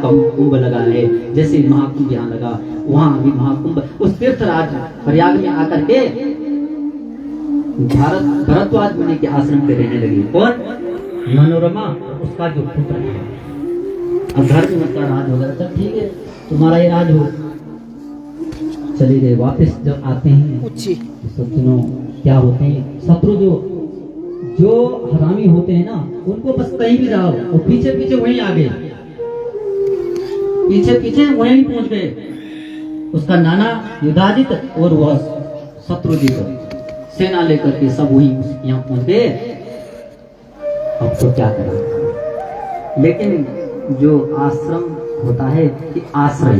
कुंभ लगा है, जैसे महाकुंभ यहाँ लगा वहां भी महाकुंभ उस तीर्थराज प्रयाग में आकर के भरद्वाज मुनि के आश्रम पे रहने लगी। कौन? मनोरमा, उसका जो पुत्र है। अब घर में उसका राज हो गया। तब ठीक है, तुम्हारा ही राज हो। चले गए। वापस जब आते हैं सब सुनो क्या होते हैं शत्रु, जो हरामी होते हैं ना, उनको बस कहीं भी जाओ वो पीछे पीछे वहीं आ गए, पीछे पीछे वहीं पहुंच गए। उसका नाना युधाजित और वह शत्रुजित सेना लेकर के सब वहीं यहाँ पहुंच गए। अब तो क्या करा। लेकिन जो आश्रम होता है कि आश्रय,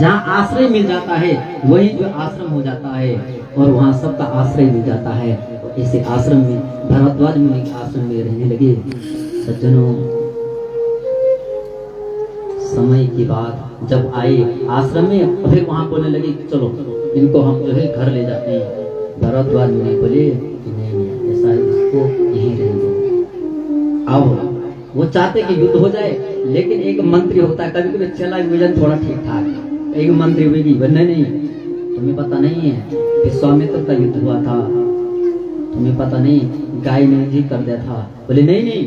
जहाँ आश्रय मिल जाता है वही जो आश्रम हो जाता है और वहाँ सबका आश्रय मिल जाता है। तो ऐसे आश्रम में भरद्वाज मुनि के आश्रम में रहने लगे। सज्जनों, समय की बात जब आए आश्रम में, फिर वहां बोलने लगे कि चलो इनको हम जो है घर ले जाते हैं। भरद्वाज मुनि बोले कि नहीं, ऐसा इसको यहीं रहने दो। अब वो चाहते कि युद्ध हो जाए, लेकिन एक मंत्री होता है, कभी कभी चला विजन थोड़ा ठीक ठाक, एक मंत्री हुई बनने नहीं। तुम्हें पता नहीं है विश्वामित्र का युद्ध हुआ था, तुम्हें पता नहीं गाय ने जी कर दिया था। बोले नहीं नहीं,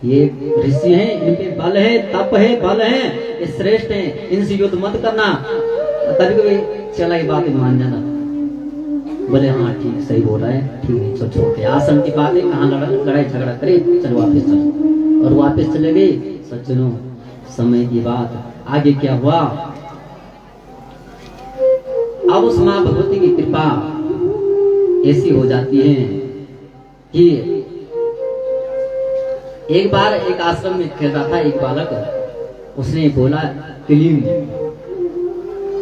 ये ऋषि हैं, इनके बल है, तप है, बल है, ये श्रेष्ठ हैं, इनसे युद्ध मत करना। कभी कभी चला ये बात मान जाना। बोले हाँ ठीक, सही बोल रहा है, ठीक है, चलो छोड़ के आश्रम की बात है, कहाँ लड़ाई झगड़ा करे, चलो वापस चलो। और वापस चले गए। सज्जनों, समय की बात आगे क्या हुआ। अब उस मां भगवती की कृपा ऐसी हो जाती है कि एक बार एक आश्रम में खेल रहा था एक बालक, उसने बोला किलिम।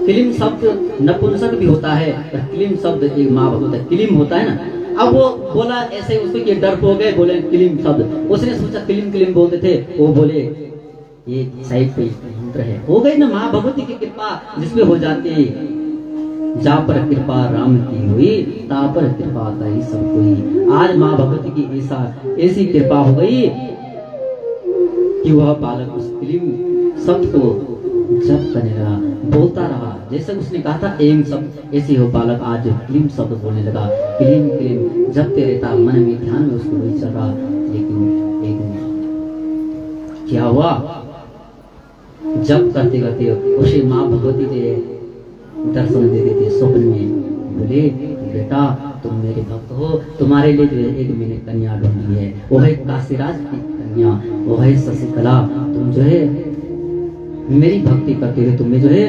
किलिम शब्द नपुंसक भी होता है, पर किलिम शब्द एक माँ होता है, किलिम होता है ना। अब वो बोला ऐसे, उसके डर हो गए, बोले किलिम शब्द। उसने सोचा किलिम किलिम बोलते थे, वो बोले ये साइड पे मंत्र है। हो गई ना माँ भगवती की कृपा जिसमें हो जाती है। जा पर कृपा राम की हुई, ता पर कृपा ताई सब कोई। आज माँ भगवती की ऐसी कृपा हो गई कि वह बालक उस किलिम शब्द को जप करने लगा, बोलता रहा। जैसे उसने कहा था एम शब्द, ऐसे हो बालक आज क्लीम शब्द बोलने लगा। क्लीम क्लीम जपते रहता, मन में ध्यान में उसको वही चल रहा। लेकिन एक दिन क्या हुआ, जप करते करते उसे माँ भगवती के दर्शन दे देते स्वप्न में। बोले बेटा तुम मेरे भक्त हो, तुम्हारे लिए जो एक मैंने कन्या ढूंढी है, वो है काशीराज की कन्या, वो है शशिकला। तुम जो है मेरी भक्ति करते हुए तुम्हें जो है,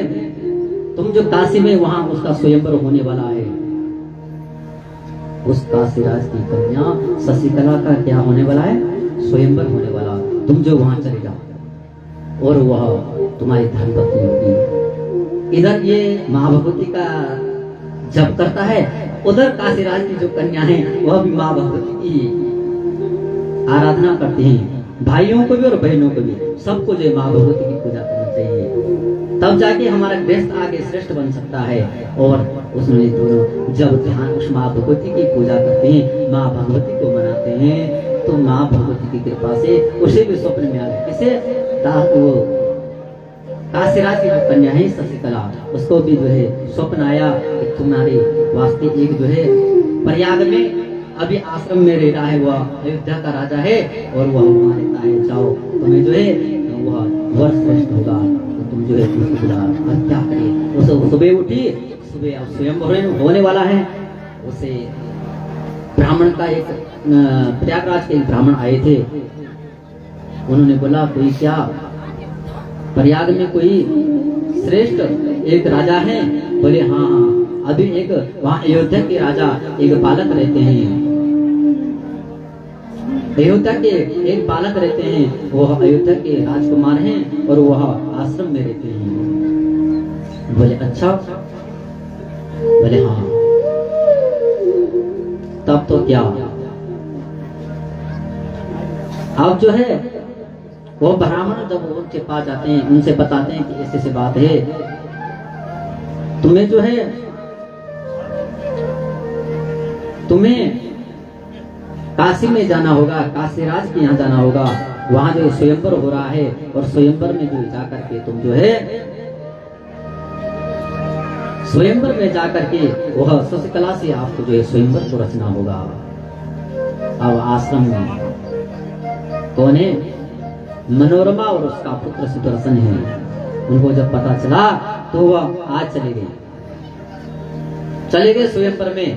तुम जो काशी में वहां उसका स्वयंवर होने वाला है, उस काशीराज की कन्या शशिकला का क्या होने वाला है, स्वयंवर होने वाला। तुम जो वहां चले जाओ और वह तुम्हारी धर्मपत्नी होगी। इधर ये माँ भगवती का जप करता है, उधर काशीराज की जो कन्या है वह भी माँ भगवती की आराधना करती हैं। भाइयों को भी और बहनों को भी, सबको जो माँ भगवती की पूजा करना चाहिए, तब जाके हमारा देश आगे श्रेष्ठ बन सकता है। और उसमें दोनों जब ध्यान उस माँ भगवती की पूजा करते हैं, माँ भगवती को मनाते हैं, तो माँ भगवती की कृपा से उसे भी स्वप्न में आ गया। किसे? वो काशीराज की जो कन्या है शशिकला, उसको भी जो है स्वप्न आया कि तुम्हारे वास्ते एक जो है प्रयाग में अभी आश्रम में रह रहा है, वह अयोध्या का राजा है और वह हमारे ताए जाओ, तुम्हें जो है वह वर श्रेष्ठ होगा, तो तुम जो है और क्या करे। उसे सुबह उठी, सुबह अब स्वयं होने वाला है। उसे ब्राह्मण का एक प्रयागराज के एक ब्राह्मण आए थे, उन्होंने बोला कोई क्या प्रयाग में कोई श्रेष्ठ एक राजा है? बोले हाँ हाँ, अभी एक वहाँ अयोध्या के राजा एक बालक रहते हैं, अयोध्या के एक बालक रहते हैं, वह अयोध्या के राजकुमार हैं और वह आश्रम में रहते हैं। बोले अच्छा? बोले हाँ। तब तो क्या, अब जो है वो ब्राह्मण जब उनके पास जाते हैं, उनसे बताते हैं कि ऐसे ऐसे बात है, तुम्हें जो है तुम्हें काशी में जाना होगा, काशीराज के यहाँ जाना होगा, वहां जो स्वयंवर हो रहा है, और स्वयंवर में जो जाकर के तुम जो है स्वयंवर में जाकर के वह शशिकला से आपको जो है स्वयंवर को रचना होगा। अब आश्रम में कौन है? मनोरमा और उसका पुत्र सुदर्शन है। उनको जब पता चला तो वह आज चले गए स्वयंवर में।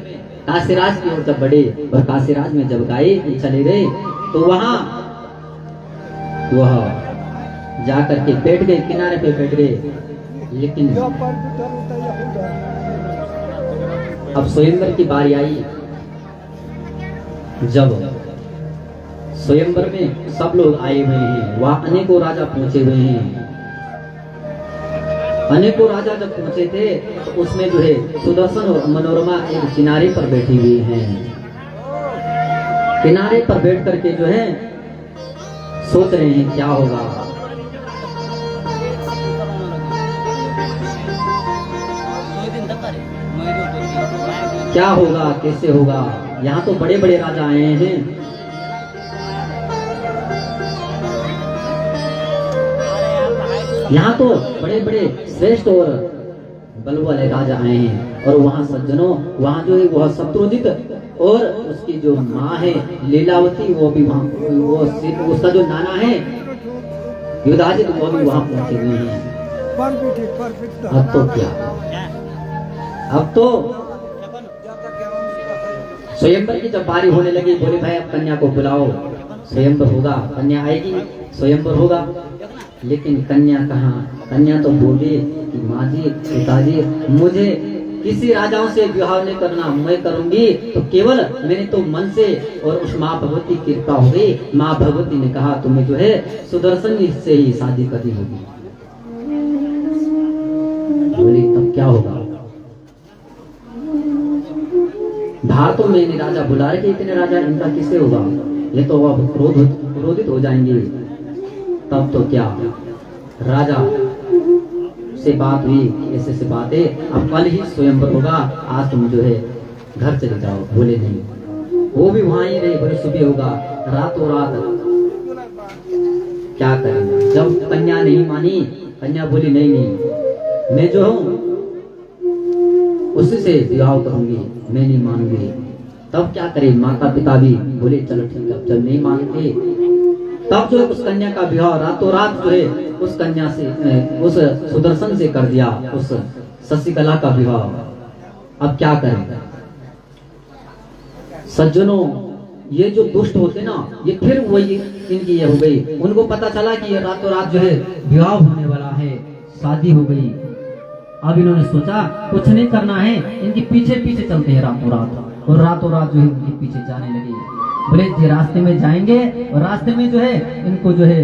काशीराज की ओर जब बढ़े और काशीराज में जब गए चले गए तो वहां वह जाकर के बैठ गए, किनारे पे बैठ गए। लेकिन अब स्वयंवर की बारी आई। जब स्वयंवर में सब लोग आए हुए हैं, वहां अनेकों राजा पहुंचे हुए हैं। अनेकों राजा जब पहुंचे थे तो उसमें जो है सुदर्शन और मनोरमा एक किनारे पर बैठी हुई हैं। किनारे पर बैठ करके जो है सोच रहे हैं क्या होगा। क्या होगा, कैसे होगा। यहाँ तो बड़े बड़े राजा आए हैं। यहाँ तो बड़े बड़े श्रेष्ठ और बल वाले राजा आए हैं। और वहाँ सज्जनों, वहाँ जो है वह शत्रुजित और उसकी जो माँ है लीलावती, वो भी वहाँ, वो उसका जो नाना है युधाजित, वो भी वहाँ पहुंचे हुए हैं। अब तो क्या, अब तो स्वयंवर की जब बारी होने लगी, बोले भाई अब कन्या को बुलाओ, स्वयंवर होगा, कन्या आएगी, स्वयंवर होगा। लेकिन कन्या कहाँ? कन्या तो बोली कि माँ जी, पिताजी, मुझे किसी राजाओं से विवाह नहीं करना, मैं करूंगी तो केवल मेरे तो मन से, और उस माँ भगवती की कृपा हो गई। माँ भगवती ने कहा तुम्हें जो है सुदर्शन से ही शादी करनी होगी। बोली तब क्या होगा? भारतों में इन्हें राजा बुला रहे, इतने राजा, इनका किससे होगा? ये तो वह क्रोधित हो जाएंगे। तब तो क्या, राजा से बात हुई, ऐसे से बात है, अब कल ही स्वयंवर होगा, आज तुम जो है घर चले जाओ। बोले नहीं, वो भी वहां ही रहे, बोले सुबह होगा। रातों रात क्या करेंगे? जब कन्या नहीं मानी, कन्या बोली नहीं नहीं, मैं जो हूं उसी से विवाह करूंगी, मैं नहीं मानूंगी। तब क्या करे? माता पिता भी बोले चलो ठीक है। जब नहीं मानते तब जो है उस कन्या का विवाह रातों रात जो है उस कन्या से, उस सुदर्शन से कर दिया, उस शशिकला का विवाह। अब क्या करें सज्जनों? ये जो दुष्ट होते ना, ये फिर वही इनकी ये हो गई। उनको पता चला कि ये रातों रात जो है विवाह होने वाला है, शादी हो गई। अब इन्होंने सोचा कुछ नहीं करना है, इनके पीछे पीछे चलते हैं रातों रात, और रातों रात जो है उनके पीछे जाने लगे। बोले ये रास्ते में जाएंगे और रास्ते में जो है इनको जो है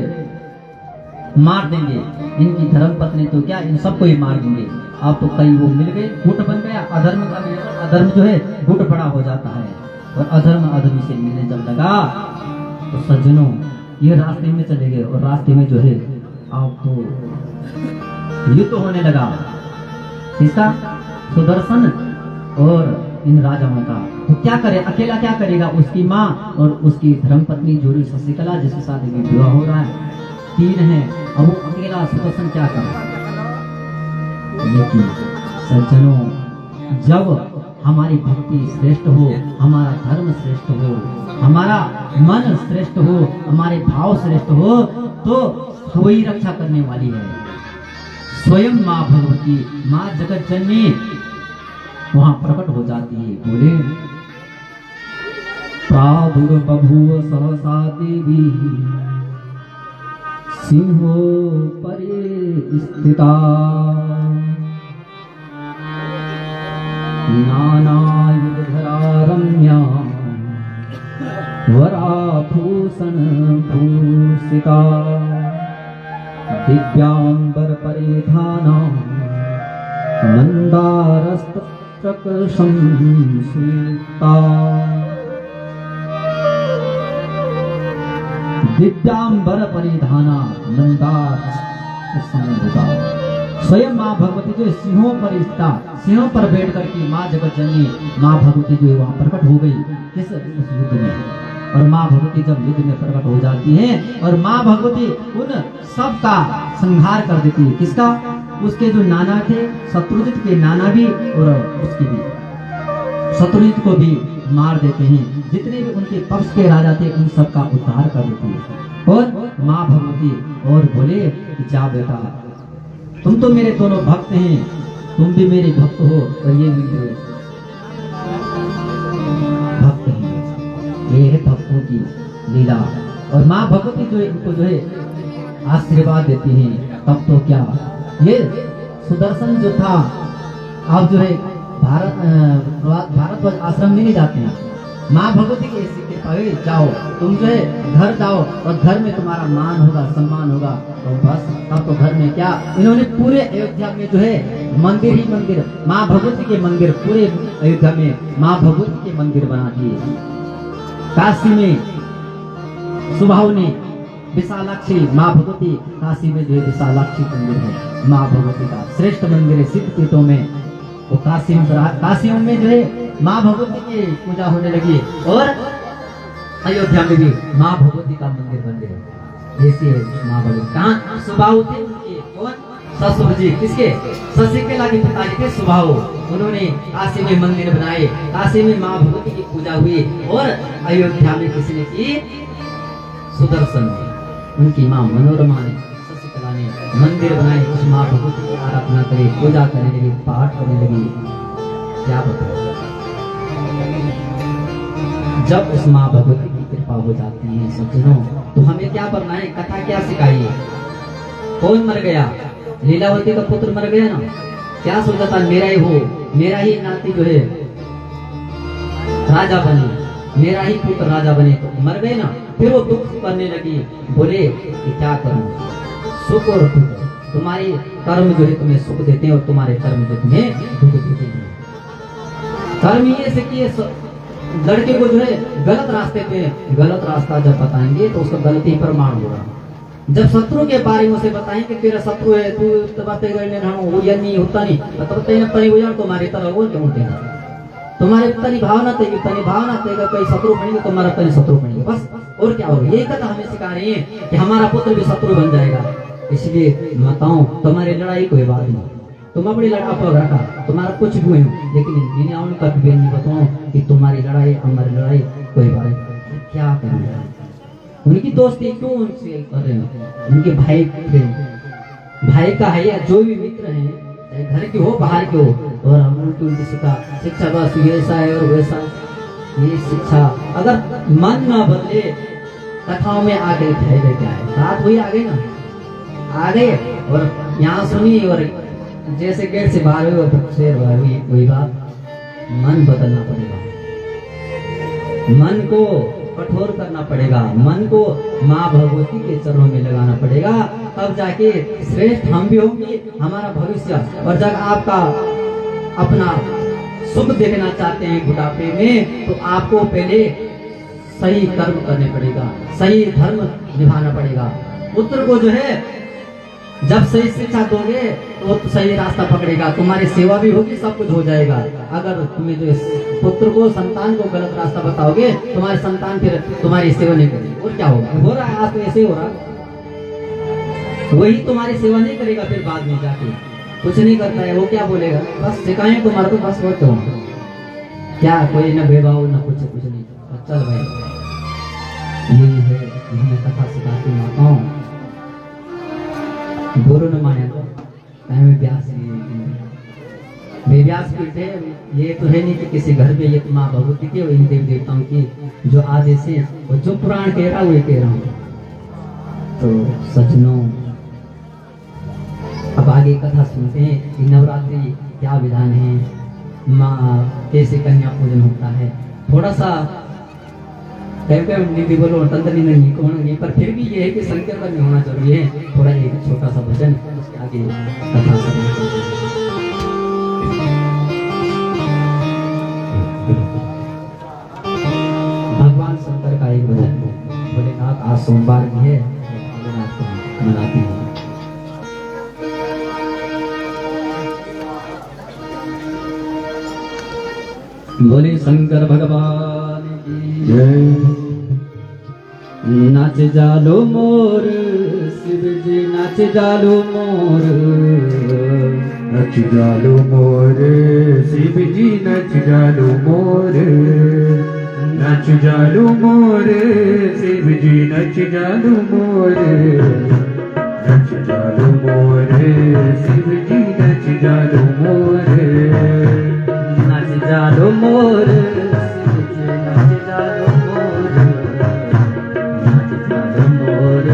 मार देंगे। इनकी धर्म पत्नी तो क्या, इन सबको ही मार देंगे। अब तो कई वो मिल गए, गुट बन गया। अधर्म का अधर्म जो है गुट बड़ा हो जाता है, और अधर्म अधर्म से मिलने जब लगा तो सज्जनों ये रास्ते में चले गए, और रास्ते में जो है आपको युद्ध होने लगा। किसका? सुदर्शन और इन राजाओं का। तो क्या करे, अकेला क्या करेगा? उसकी माँ और उसकी धर्मपत्नी जोड़ी शशिकला, जिसके साथ विवाह हो रहा है, तीन है। अब वो अकेला सुदर्शन क्या करे? लेकिन सज्जनों, जब हमारी भक्ति श्रेष्ठ हो, हमारा धर्म श्रेष्ठ हो, हमारा मन श्रेष्ठ हो, हमारे भाव श्रेष्ठ हो, तो वही रक्षा करने वाली है। स्वयं माँ भगवती, माँ जगत जननी वहां प्रकट हो जाती है। बोले प्रादुर्बभूव सहसा देवी सिंहो परे स्थिता, नानायुधरा रम्या वराभूषण भूषिता, दिव्यांबर परिधाना मंदारस्तकशं सीता। दिव्यांबर परिधाना मंदार संभुता। स्वयं माँ भगवती जो सिंहों पर स्थिता, सिंहों पर बैठ करके माँ जगत जननी माँ भगवती जो है वहां प्रकट हो गई। किस? उस युद्ध में। और माँ भगवती जब युद्ध में प्रकट हो जाती हैं और माँ भगवती उन सब का संहार कर देती है। किसका? उसके जो नाना थे, शत्रुजित के नाना भी और उसकी भी, शत्रुजित को भी मार देते हैं। जितने भी उनके पक्ष के राजा थे उन सब का उद्धार कर देती है। और माँ भगवती और बोले कि जा बेटा, तुम तो मेरे दोनों भक्त हैं, तुम भी मेरे भक्त हो और ये भी मेरे भक्त हैं। ये है भक्तों की लीला। और माँ भगवती जो है इनको जो है आशीर्वाद देती हैं। तब तो क्या, ये सुदर्शन जो था अब जो है भारतवर्ष आश्रम में नहीं जाते हैं। माँ भगवती की ऐसी कृपा है, जाओ तुम जो है घर जाओ और घर में तुम्हारा मान होगा, सम्मान होगा। तो बस तब तो घर में क्या, इन्होंने पूरे अयोध्या में जो है मंदिर ही मंदिर, माँ भगवती के मंदिर, पूरे अयोध्या में माँ भगवती के मंदिर बना दिए। काशी में सुबाहु ने विशालाक्षी माँ भगवती, काशी में जो है विशालाक्षी मंदिर है माँ भगवती का, श्रेष्ठ मंदिर है सिद्ध पीठों में। वो काशी में जो है माँ भगवती की पूजा होने लगी और अयोध्या में भी माँ भगवती का मंदिर बन गया। जैसे माँ भगवती कहाँ सुबाहु थे उनके, कौन? ससुर जी, किसके? शशिकला के पिताजी थे सुबाहु। उन्होंने काशी में मंदिर बनाए, काशी में माँ भगवती की पूजा हुई और अयोध्या में किसने की? सुदर्शन ने, उनकी माँ मनोरमा ने, शशिकला ने मंदिर बनाए। उस माँ भगवती की आराधना करे, पूजा करने लगी, पाठ करने लगी। क्या बताओ, जब उस माँ भगवती की कृपा हो जाती है सज्जनों, तो हमें क्या करना है? कथा क्या सिखाई है? कौन मर गया? लीलावती का पुत्र मर गया ना, क्या सोचा था? मेरा ही हो, मेरा ही नाती जो है राजा बने, मेरा ही पुत्र राजा बने, तो मर गए ना। फिर वो दुख करने लगी, बोले कि क्या करूं, सुख और दुख, तुम्हारे कर्म जो है तुम्हें सुख देते हैं और तुम्हारे कर्म जो तुम्हें दुख देते हैं। कर्म ये से कि लड़के को जो है गलत रास्ते पे, गलत रास्ता जब बताएंगे तो उसका गलती प्रमाण होगा। जब शत्रु के बारे में उसे बताएंगे तेरा शत्रु है, तू बातें करने वो या नहीं होता नहीं, तनी हो जाए तुम्हारी तरह वो क्यों देगा, तुम्हारे तनी भावना तेगा कई शत्रु बनेंगे, तुम्हारा तनी शत्रु बनेंगे, बस और क्या होगा। ये कथा हमें सिखा रही है कि हमारा पुत्र भी शत्रु बन जाएगा। इसलिए माताओं, तुम्हारी लड़ाई कोई बात नहीं, तुम अपनी लड़ा पर रखा, तुम्हारा कुछ भी हो, लेकिन इन्हें उनका भी नहीं बताओ कि तुम्हारी लड़ाई हमारी लड़ाई कोई बात नहीं। क्या करेंगे? उनकी दोस्ती क्यों उनसे कर रहे हो? उनके भाई थे, भाई का है या जो भी मित्र है, चाहे घर के हो बाहर के हो, और हम उनकी शिक्षा बस ऐसा है और वैसा। ये शिक्षा अगर मन न बदले, कथाओं में आगे थे क्या है, रात हुई आगे ना आ गए और यहाँ सुनी और जैसे गेट से बाहर हुई और शेर बाहर हुई, वही बात। मन बदलना पड़ेगा, मन को कठोर करना पड़ेगा, मन को माँ भगवती के चरणों में लगाना पड़ेगा, तब जाके श्रेष्ठ हम भी होंगे, हमारा भविष्य। और जब आपका अपना सुख देखना चाहते हैं बुढ़ापे में, तो आपको पहले सही कर्म करने पड़ेगा, सही धर्म निभाना पड़ेगा। पुत्र को जो है जब सही शिक्षा दोगे तो वो सही रास्ता पकड़ेगा, तुम्हारी सेवा भी होगी, सब कुछ हो जाएगा। अगर तुम्हें जो पुत्र को, संतान को गलत रास्ता बताओगे, तुम्हारी संतान फिर तुम्हारी सेवा नहीं करेगी, और क्या होगा? हो रहा है आज तो ऐसे हो रहा, वही तुम्हारी सेवा नहीं करेगा, फिर बाद में जाके कुछ नहीं करता है, वो क्या बोलेगा? बस सिखाएं तुम्हारा तो बस वो तो क्या, कोई न भेदभाव न कुछ नहीं। चल भाई, यही है हमें कथा सिखाती माताओं। गुरु ने माया तो व्यास पीठ है, ये तो है नहीं कि किसी घर पे, ये तो माँ भगवती के इन देव देवताओं की जो आदेश है, और जो पुराण कह रहा वही कह रहा हूँ। तो सज्जनों, अब आगे कथा सुनते हैं कि नवरात्रि क्या विधान है, माँ कैसे कन्या पूजन होता है। थोड़ा सा नहीं बोलो तंत्र नहीं कौन, पर फिर भी ये है कि संकीर्तन में होना जरूरी है। थोड़ा एक छोटा सा भजन, उसके आगे कथा भगवान शंकर का एक भजन, भोलेनाथ आज सोमवार भी है, भोलेनाथ को मनाते हैं। बोले शंकर भगवान की जय। नाच जालो मोर शिव जी नाच जालो मोर नच जालो मोर शिव जी नच जालो मोर नच जालो मोर शिव जी नच जालो मोर नच जालो मोर शिव जी नच जालो मोर नाच जालो मोर शिव जी नाच जालो मोर नाच जालो मोर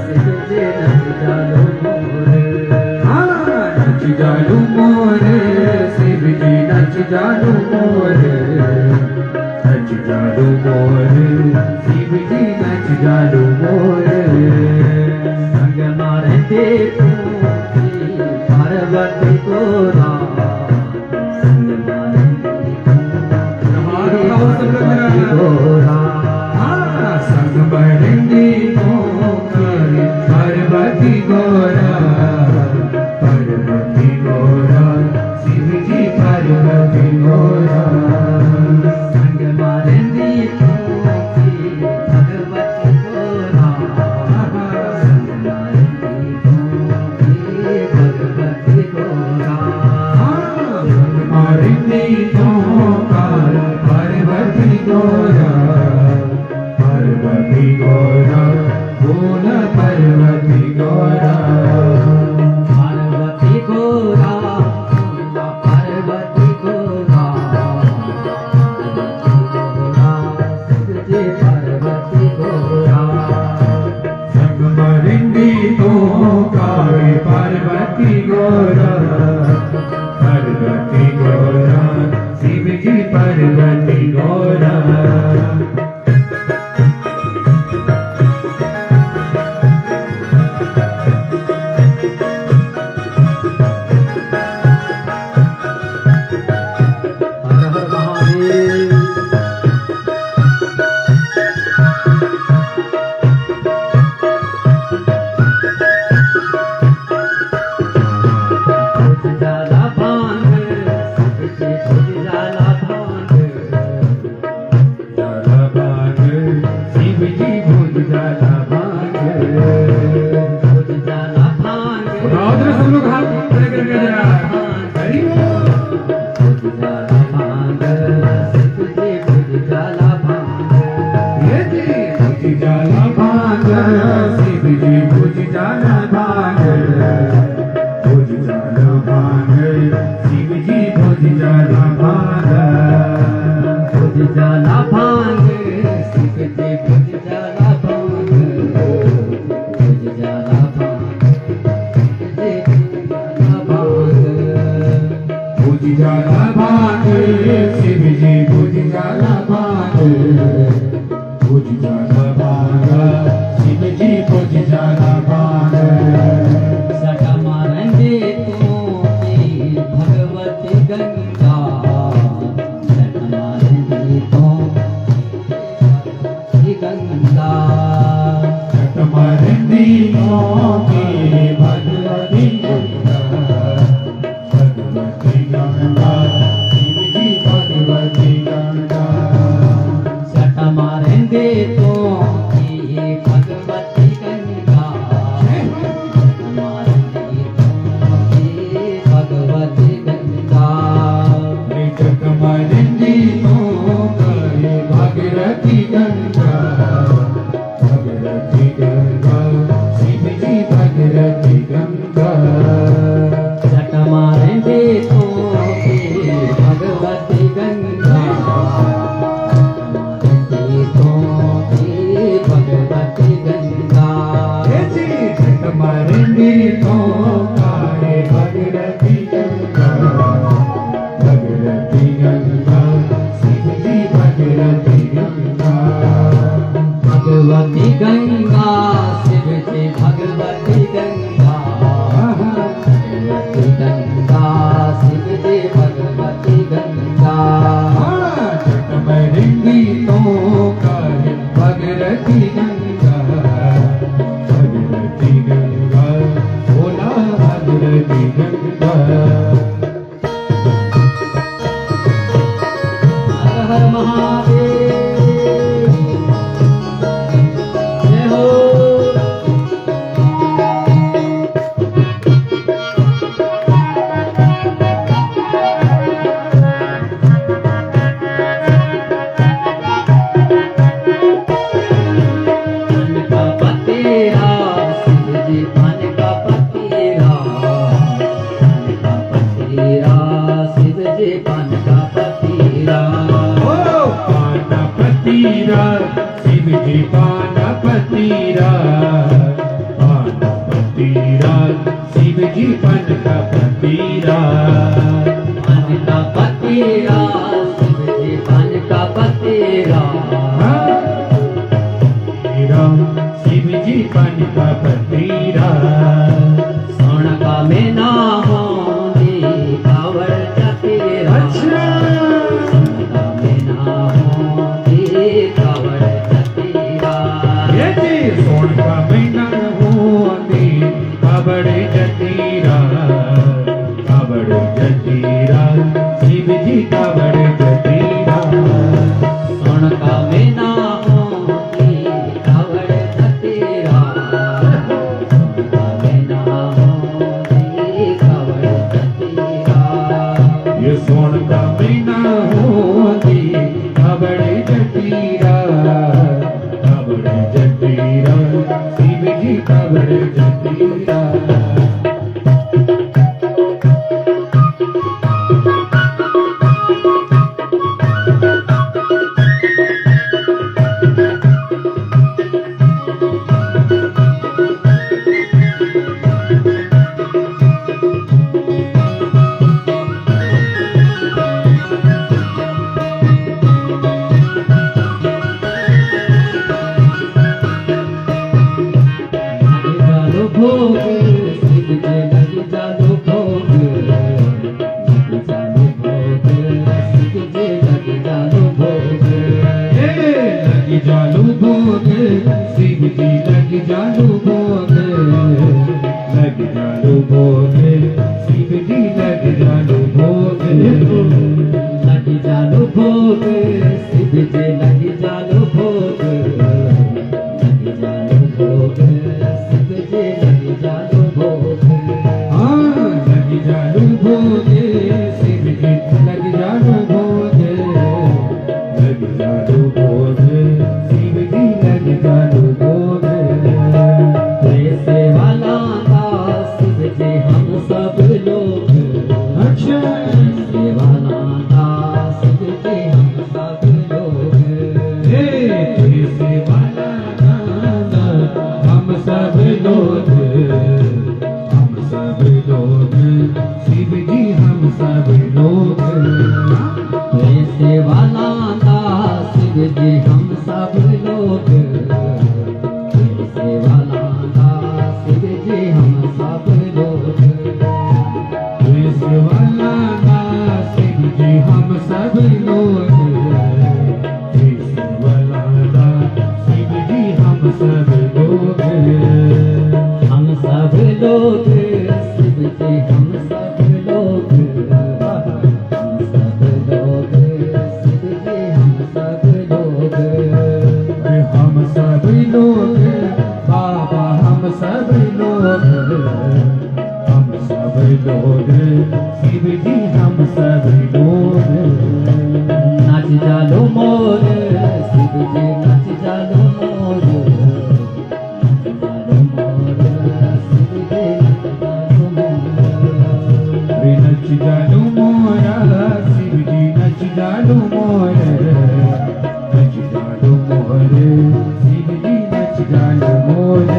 शिव जी नाच जालो मोर नच जालो मोर शिव जी नच जालो मोर नच जालो मोर शिव जी नच जालो मोर संग मारे देखो पार्वती गोरा संग मारे पार्वती गोरा संग बरंगी पार्वती गोरा पार्वती गोरा शिव जी पार्वती गोरा संग मारे देखो भगवती गोरा संग मारे देखो भगवती गोरा मारेंगे पार्वती गोरा पार्वती गोरा बोल पार्वती गोरा पार्वती गोरा पार्वती गोरा पार्वती गोरा संग मरेंगे तो कावे पार्वती गोरा पार्वती गोरा शिव जी पार्वती गोरा हर हर महादेव जाला भांग जाला भांग जाला भांग शिव जी भोज जाला भांग जाला भांग उधर सब लोग हाथ खड़े करके जरा हरि जाला भांग जाला भांग ये जी भोज जाला भांग शिव जी भोज जाला भांग भोज जाला भांग शिव जी भोज जाला भांग भुज जाला भांग शिव जी भुज जाला भांग भुज जाला भांग भोज जाला भांग शिव जी भोज जाला भांग भोज जाला भांग शिव जी भोज जाला भांग सटा मारेंगे की भगवती गंगा सटा मारेंगे की गंगा सट मरंदी की भगवती गंगा भगवती गंगा शिव जी भगवती गंगा सटा मारेंगे की भगवती गंगा सटा मारेंगे की भगवती गंगा जग मरंदी भगवती गंगा भगवती गंगा शिव जी भगवती गंगा सट मारेंगे की भगवती गंगा सट मारेंगे की भगवती गंगा जग मरंदी भगवती गंगा भगवती गंगा शिव जी भगवती गंगा भगवती गंगा शिव जी भगवती गंगा भगवती गंगा शिव जी भगवती गंगा जग मरंदी भगवती गंगा भगवती गंगा बोला भगवती गंगा हर हर महादेव कावड़ जतीरा, कावड़ जतीरा, शिव जी कावड़ जतीरा। सोन का मेना होती कावड़ जतीरा, सोन का मेना होती कावड़ जतीरा। ये सोन का महीना होती कावड़ जतीरा, कावड़ जतीरा, शिव जी कावड़ जतीरा। जालू भोग शिव जी लग जालू भोग, लग जालू भोग, शिव जी लग जालू भोग। लग जालू भोग शिव जी लग जालू भोग, लग जालू भोग शिव जी लग जालू भोग। हाँ लग जालू भोग, शिव जी लग जालू भोग, लग जालू भोग, शिव जी लग जालू भोग। वैसे वाला का शिव जी हम सब लोग, अच्छा वैसे वाला का शिव जी हम सब लोग। तुझसे वाला गाना हम सब लोग, हम सब लोग, शिव जी हम सब लोग। वैसे वाला का शिव जी हम सब लोग, वैसे वाला का शिव जी हम सब लोग। तुझसे वाला गाना शिव जी हम सब लोग, तुझसे वाला गाना शिव जी हम सब लोग। हम सब लोग शिव जी हम सब लोग, हम सब लोग शिव जी हम सब लोग। हम सब लोग बाबा, हम सब लोग, हम सब लोग, शिव जी हम सब लोग। नाच जालो मोर शिव जी नाच जालो मोर, नाच जालो मोर शिव जी नाच जालो मोर। नच जालू मोरा, शिव जी नच जालू मोर, नच जालू मोर, शिव जी नच जालू मोर,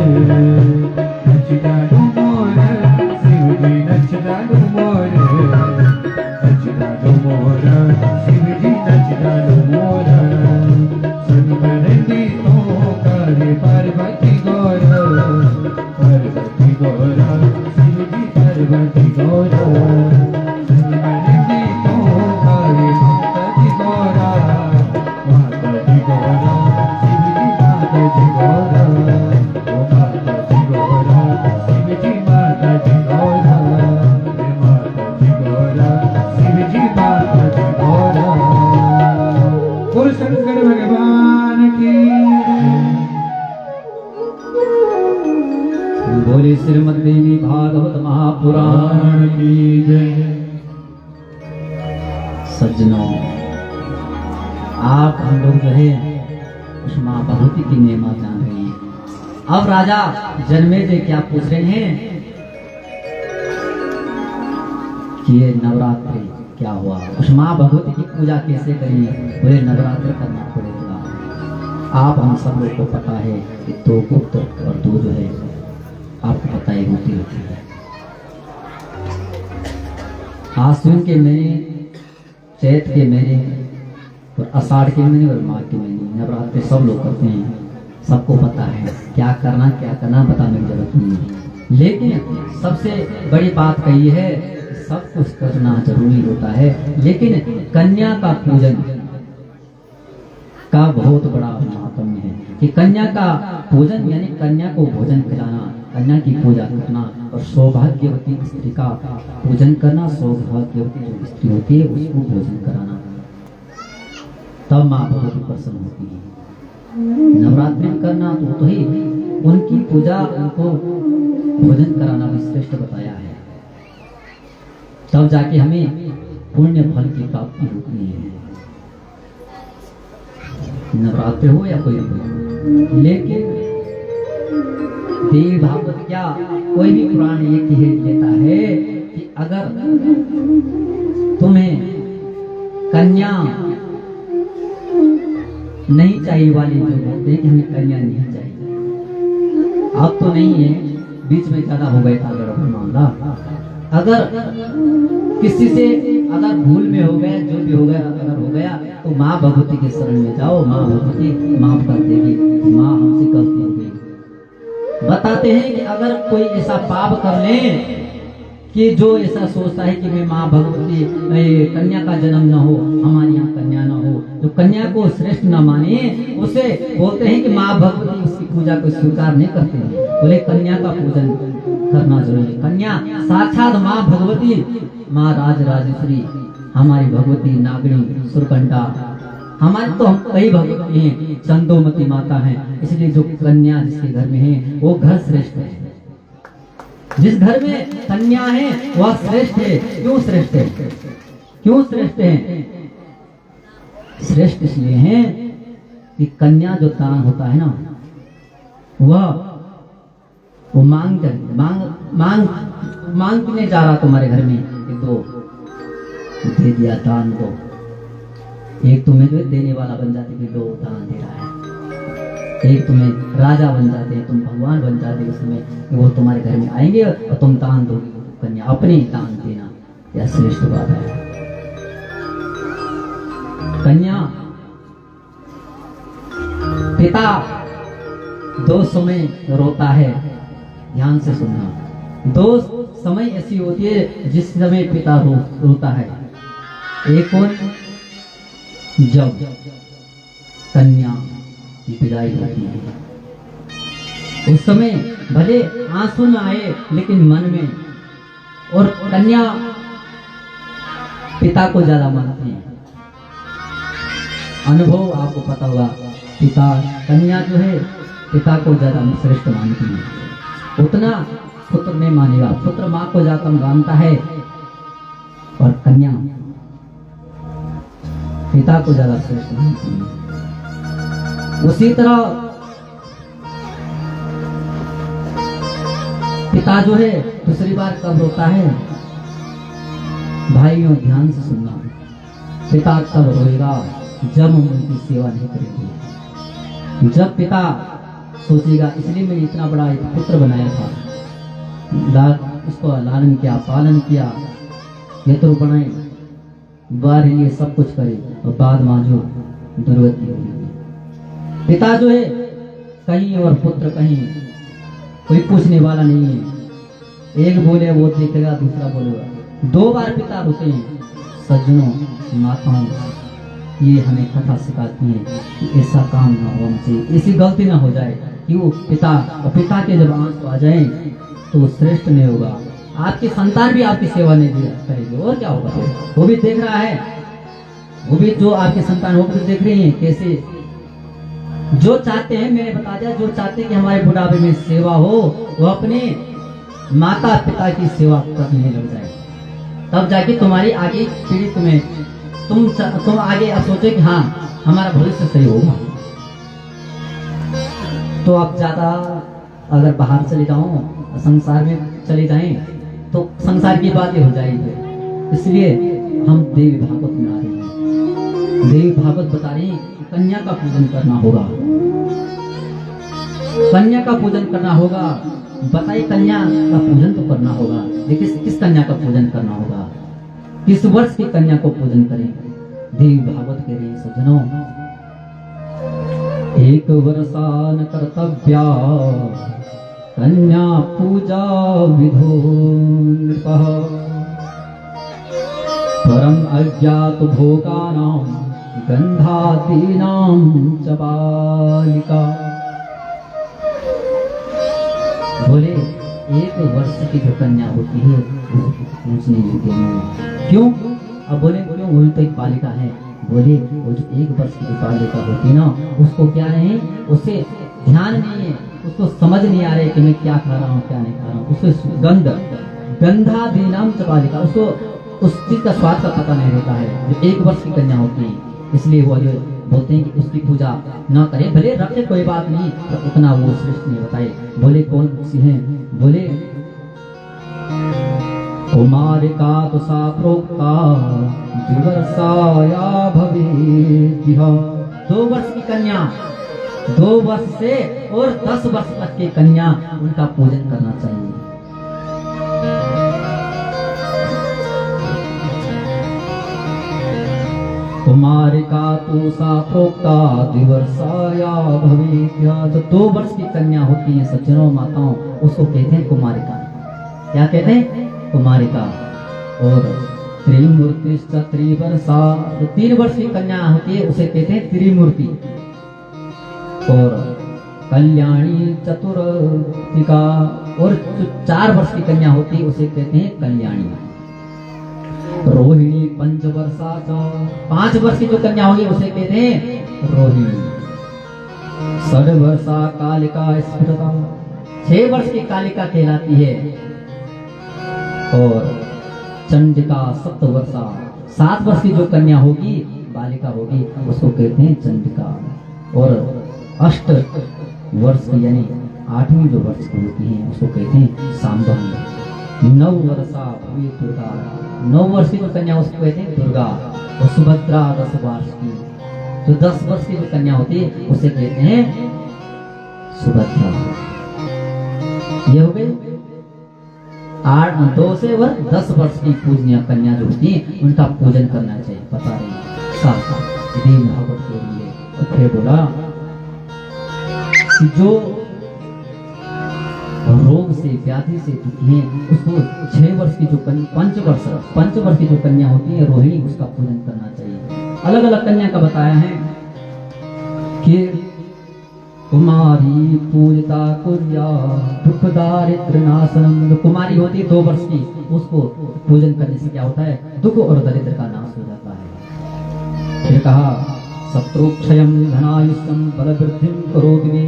नच जालू मोर, शिव जी नच जालू मोर, नच जालू मोर, शिव जी नच जालू मोर। सुन बरंदी तो करे पार्वती गौर, पार्वती गौर, शिव जी पार्वती गौर। सुन बरंदी तो करे माता जी गौरा, माता जी गौरा, शिव जी माता जी गौरा, ओ माता जी गौरा, शिव जी माता जी गौरा, हे माता जी गौरा, शिव जी माता जी गौरा। बोल शंकर भगवान की बोले श्रीमद देवी भागवत महापुराण। पुराण की जय। सज्जनों, आप हम लोग जो है उस माँ भगवती की महिमा जान रहे हैं। अब राजा जन्मेजय क्या पूछ रहे हैं कि ये नवरात्रि क्या हुआ, उस माँ भगवती की पूजा कैसे करें, बोले नवरात्रि करना पड़ेगा। आप हम सब लोग को पता है कि दो गुप्त और दो जो है आपको पता है होती होती है। आश्विन के महीने, चैत के महीने और आषाढ़ के महीने और माघ के महीने नवरात्रि सब लोग करते हैं। सबको पता है क्या करना बताने की जरूरत नहीं है। लेकिन सबसे बड़ी बात कही है सब कुछ करना जरूरी होता है, लेकिन कन्या का पूजन का बहुत बड़ा महात्म्य है कि कन्या का पूजन यानी कन्या को भोजन खिलाना कन्या की पूजा करना और सौभाग्यवती स्त्री का पूजन करना, सौभाग्यवती जो स्त्री होती है उसको भोजन कराना, तब माँ भगवती प्रसन्न होती है। नवरात्रि में करना तो ही उनकी पूजा, उनको भोजन कराना भी श्रेष्ठ बताया है, तब जाके हमें पुण्य फल की प्राप्ति होती है। नवरात्रि हो या कोई भी, लेकिन देवी भागवत क्या कोई भी पुराण ये कह लेता है कि अगर तुम्हें कन्या नहीं चाहिए वाले जो बोलते हैं कि हमें कन्या नहीं चाहिए, अब तो नहीं है, बीच में ज्यादा हो गया था गड़बड़ मामला। अगर किसी से अगर भूल में हो गया, जो भी हो गया, अगर हो गया तो माँ भगवती के शरण में जाओ, माँ भगवती माफ कर देगी, माँ हमसे गलती हो गई। बताते हैं कि अगर कोई ऐसा पाप कर ले कि जो ऐसा सोचता है कि मैं माँ भगवती कन्या का जन्म न हो, हमारे यहाँ कन्या न हो, जो कन्या को श्रेष्ठ न माने, उसे बोलते हैं कि माँ भगवती उसकी पूजा को स्वीकार नहीं करते हैं। बोले कन्या का पूजन करना जरूरी है। कन्या साक्षात माँ भगवती, माँ राजराजेश्वरी, हमारी भगवती नागणी सुरकंठा, हमारी तो हम कई भगवती हैं, चंदोमती माता हैं, इसलिए जो कन्या जिसके घर में है वो घर श्रेष्ठ है। जिस घर में कन्या है वह श्रेष्ठ है। क्यों श्रेष्ठ है? क्यों श्रेष्ठ है? श्रेष्ठ इसलिए है कि कन्या जो दान होता है ना, वो मांग के जा रहा तुम्हारे घर में कि दो दे दिया दान, दो एक तुम्हें जो देने वाला बन जाते कि दो दान दे रहा है, एक तुम्हें राजा बन जाते हैं, तुम भगवान बन जाते हो, उसमें वो तुम्हारे घर में आएंगे और तुम दान दोगे, कन्या अपने दान देना, यह श्रेष्ठ बात है। कन्या पिता दो समय रोता है, ध्यान से सुनना, दो समय ऐसी होती है जिस समय पिता रोता है। एक और जब कन्या की विदाई होती है, उस समय भले आंसू न आए लेकिन मन में, और कन्या पिता को ज्यादा मानती है। अनुभव आपको पता होगा, पिता कन्या जो है पिता को ज्यादा श्रेष्ठ मानती है, उतना पुत्र नहीं मानेगा। पुत्र माँ को ज्यादा मानता है और कन्या पिता को ज्यादा श्रेष्ठ मानती है। उसी तरह पिता जो है दूसरी बार कब रोता है? भाइयों ध्यान से सुनना, पिता तब रोएगा जब हम उनकी सेवा नहीं करेंगे। जब पिता सोचेगा इसलिए मैंने इतना बड़ा एक पुत्र बनाया था, उसको लालन किया, पालन किया, ये तो बनाए, बाहर लिए सब कुछ करे, और बाद में जो दुर्गति होगी। पिता जो है कहीं और पुत्र कहीं, कोई पूछने वाला नहीं है। एक बोले वो देखेगा, दूसरा बोलेगा। दो बार पिता रोते हैं। सज्जनों माताओं, ये हमें कथा सिखाती है कि ऐसा काम ना हो हमसे, ऐसी गलती ना हो जाए कि वो पिता, और पिता के जब आंसू आ जाए तो श्रेष्ठ नहीं होगा। आपकी संतान भी आपकी सेवा नहीं करेगी, और क्या होगा? वो भी देख रहा है, वो भी जो आपकी संतान वो भी देख रही है कैसे, जो चाहते हैं, मैंने बता दिया, जो चाहते हैं कि हमारे बुढ़ापे में सेवा हो, वो अपने माता पिता की सेवा करने लग जाए, तब जाके तुम्हारी आगे पीढ़ी तुम्हें, तुम आगे अब सोचो कि हाँ हमारा भविष्य सही होगा। तो आप ज्यादा अगर बाहर चले जाओ, संसार में चले जाएं, तो संसार की बातें हो जाएगी। इसलिए हम देवी भागवत में आ रहे हैं। देवी भागवत बता रही है कि कन्या का पूजन करना होगा, कन्या का पूजन करना होगा। बताइए, कन्या का पूजन तो करना होगा, लेकिन किस कन्या का पूजन करना होगा? किस वर्ष की कन्या को पूजन करें? देवी भागवत कह रही है सज्जनों, एक वर्षान कर्तव्या कन्या पूजा विधो नृपः, परम अज्ञात भोगानां गंधादीनां च बालिका। बोले 1 वर्ष की जो कन्या होती है वो पूछने योग्य नहीं। क्यों? अब बोले क्यों? वो तो एक बालिका है। बोले वो जो 1 वर्ष की जो बालिका होती ना, उसको क्या नहीं, उसे ध्यान नहीं है, उसको समझ नहीं आ रहा है कि मैं क्या खा रहा हूँ क्या नहीं खा रहा हूँ। उसको गंधाधीनाम च बालिका, उसको उस चीज का स्वाद का पता नहीं रहता है। जो 1 वर्ष की कन्या होती है, इसलिए वो जो बोलते हैं कि उसकी पूजा न करे, भले रखे कोई बात नहीं, तो उतना वो श्रेष्ठ नहीं बताए। बोले कौन सी है? बोले कुमारिका तो सा प्रोक्ता द्विवर्षाया भवेद्यः। 2 वर्ष की कन्या, 2 वर्ष से और 10 वर्ष तक की कन्या, उनका पूजन करना चाहिए। कुमारिका तो सा प्रोक्ता द्विवर्षाया भवेद्यः। जो 2 वर्ष की कन्या होती है सज्जनों माताओं, उसको कहते हैं कुमारिका। क्या कहते हैं? कुमारिका। और त्रिमूर्तिश्च त्रिवर्षा, जो 3 वर्ष की कन्या होती है उसे कहते हैं त्रिमूर्ति। और कल्याणी चतुर्थिका, और जो 4 वर्ष की कन्या होती है उसे कहते हैं कल्याणी। रोहिणी पंचवर्षा, 5 वर्ष की जो कन्या होगी उसे कहते हैं रोहिणी। 6 वर्षा कालिका स्फुटता, 6 वर्ष की कालिका कहलाती है। और चंडिका 7 वर्षा, 7 वर्ष की जो कन्या होगी बालिका होगी उसको कहते हैं चंडिका। और 8 वर्ष की यानी 8वीं जो वर्ष की होती है उसको कहते हैं सांबवी। 9 वर्षा भवी दुर्गा, 9 वर्ष की जो कन्या उसको कहते हैं दुर्गा। और सुभद्रा 10 वर्ष की, जो 10 वर्ष की जो कन्या होती है उसे कहते हैं सुभद्रा। ये हो गई 2 से 10 वर्ष की पूजनीय कन्या जो होती है उनका पूजन करना चाहिए। बता रहे साथ देव भागवत के लिए। और फिर बोला कि जो रोग से व्याधि से दुखी है उसको 6 वर्ष की जो 5 वर्ष की जो कन्या होती है रोहिणी, उसका पूजन करना चाहिए। अलग अलग कन्या का बताया है कि कुमारी पूजिता कुर्या दुख दारिद्र नाशनम। जो कुमारी होती है 2 वर्ष की, उसको पूजन करने से क्या होता है? दुख और दरिद्र का नाश हो जाता है। फिर कहा शत्रुक्षयम धनायुष्यम बल वृद्धिम करोति मे।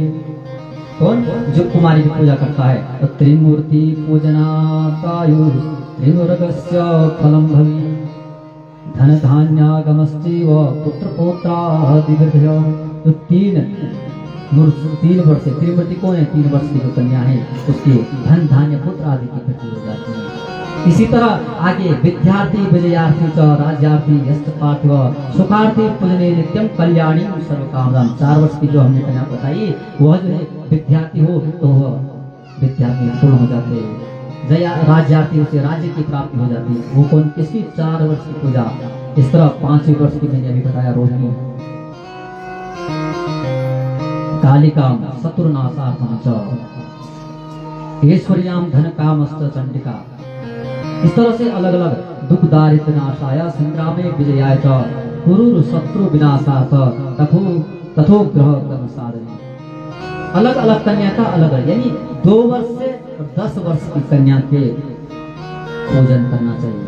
कौन? जो कुमारी की पूजा करता है। तो त्रिमूर्ति पूजनातायु त्रिमुर्गस्य फलम भवि धन धान्यागमश्चैव पुत्र पौत्रादिवृद्धय। जो 3 वर्ष से, त्रिमूर्ति कौन है? 3 वर्ष की जो कन्या है उसकी धन धान्य पुत्र आदि की वृद्धि हो जाती है। इसी तरह आगे विद्यार्थी विजयार्थी च राज्यार्थी यस्त पार्थिव सुखार्थी पूजने नित्यम कल्याणी सर्वकामदाम। 4 वर्ष की जो हमने कन्या बताई, वह जो है विद्यार्थी हो तो वह विद्यार्थी पूर्ण हो जाते हैं। जया राज्यार्थी उसे राज्य की प्राप्ति हो जाती है। वो कौन? किसकी? 4 वर्ष की पूजा। इस तरह 5 वर्ष की मैंने अभी बताया रोहिणी। कालिका शत्रुनाशार्थम च ऐश्वर्याम धन कामश्च चंडिका। इस तरह से अलग अलग दुख दारिद्र नाशाय संग्रामे विजयाय च कुरु शत्रु विनाशार्थ तथोग्रह कर्म साधने। अलग अलग कन्या का अलग अलग, यानी 2 वर्ष से 10 वर्ष की कन्या के पूजन करना चाहिए।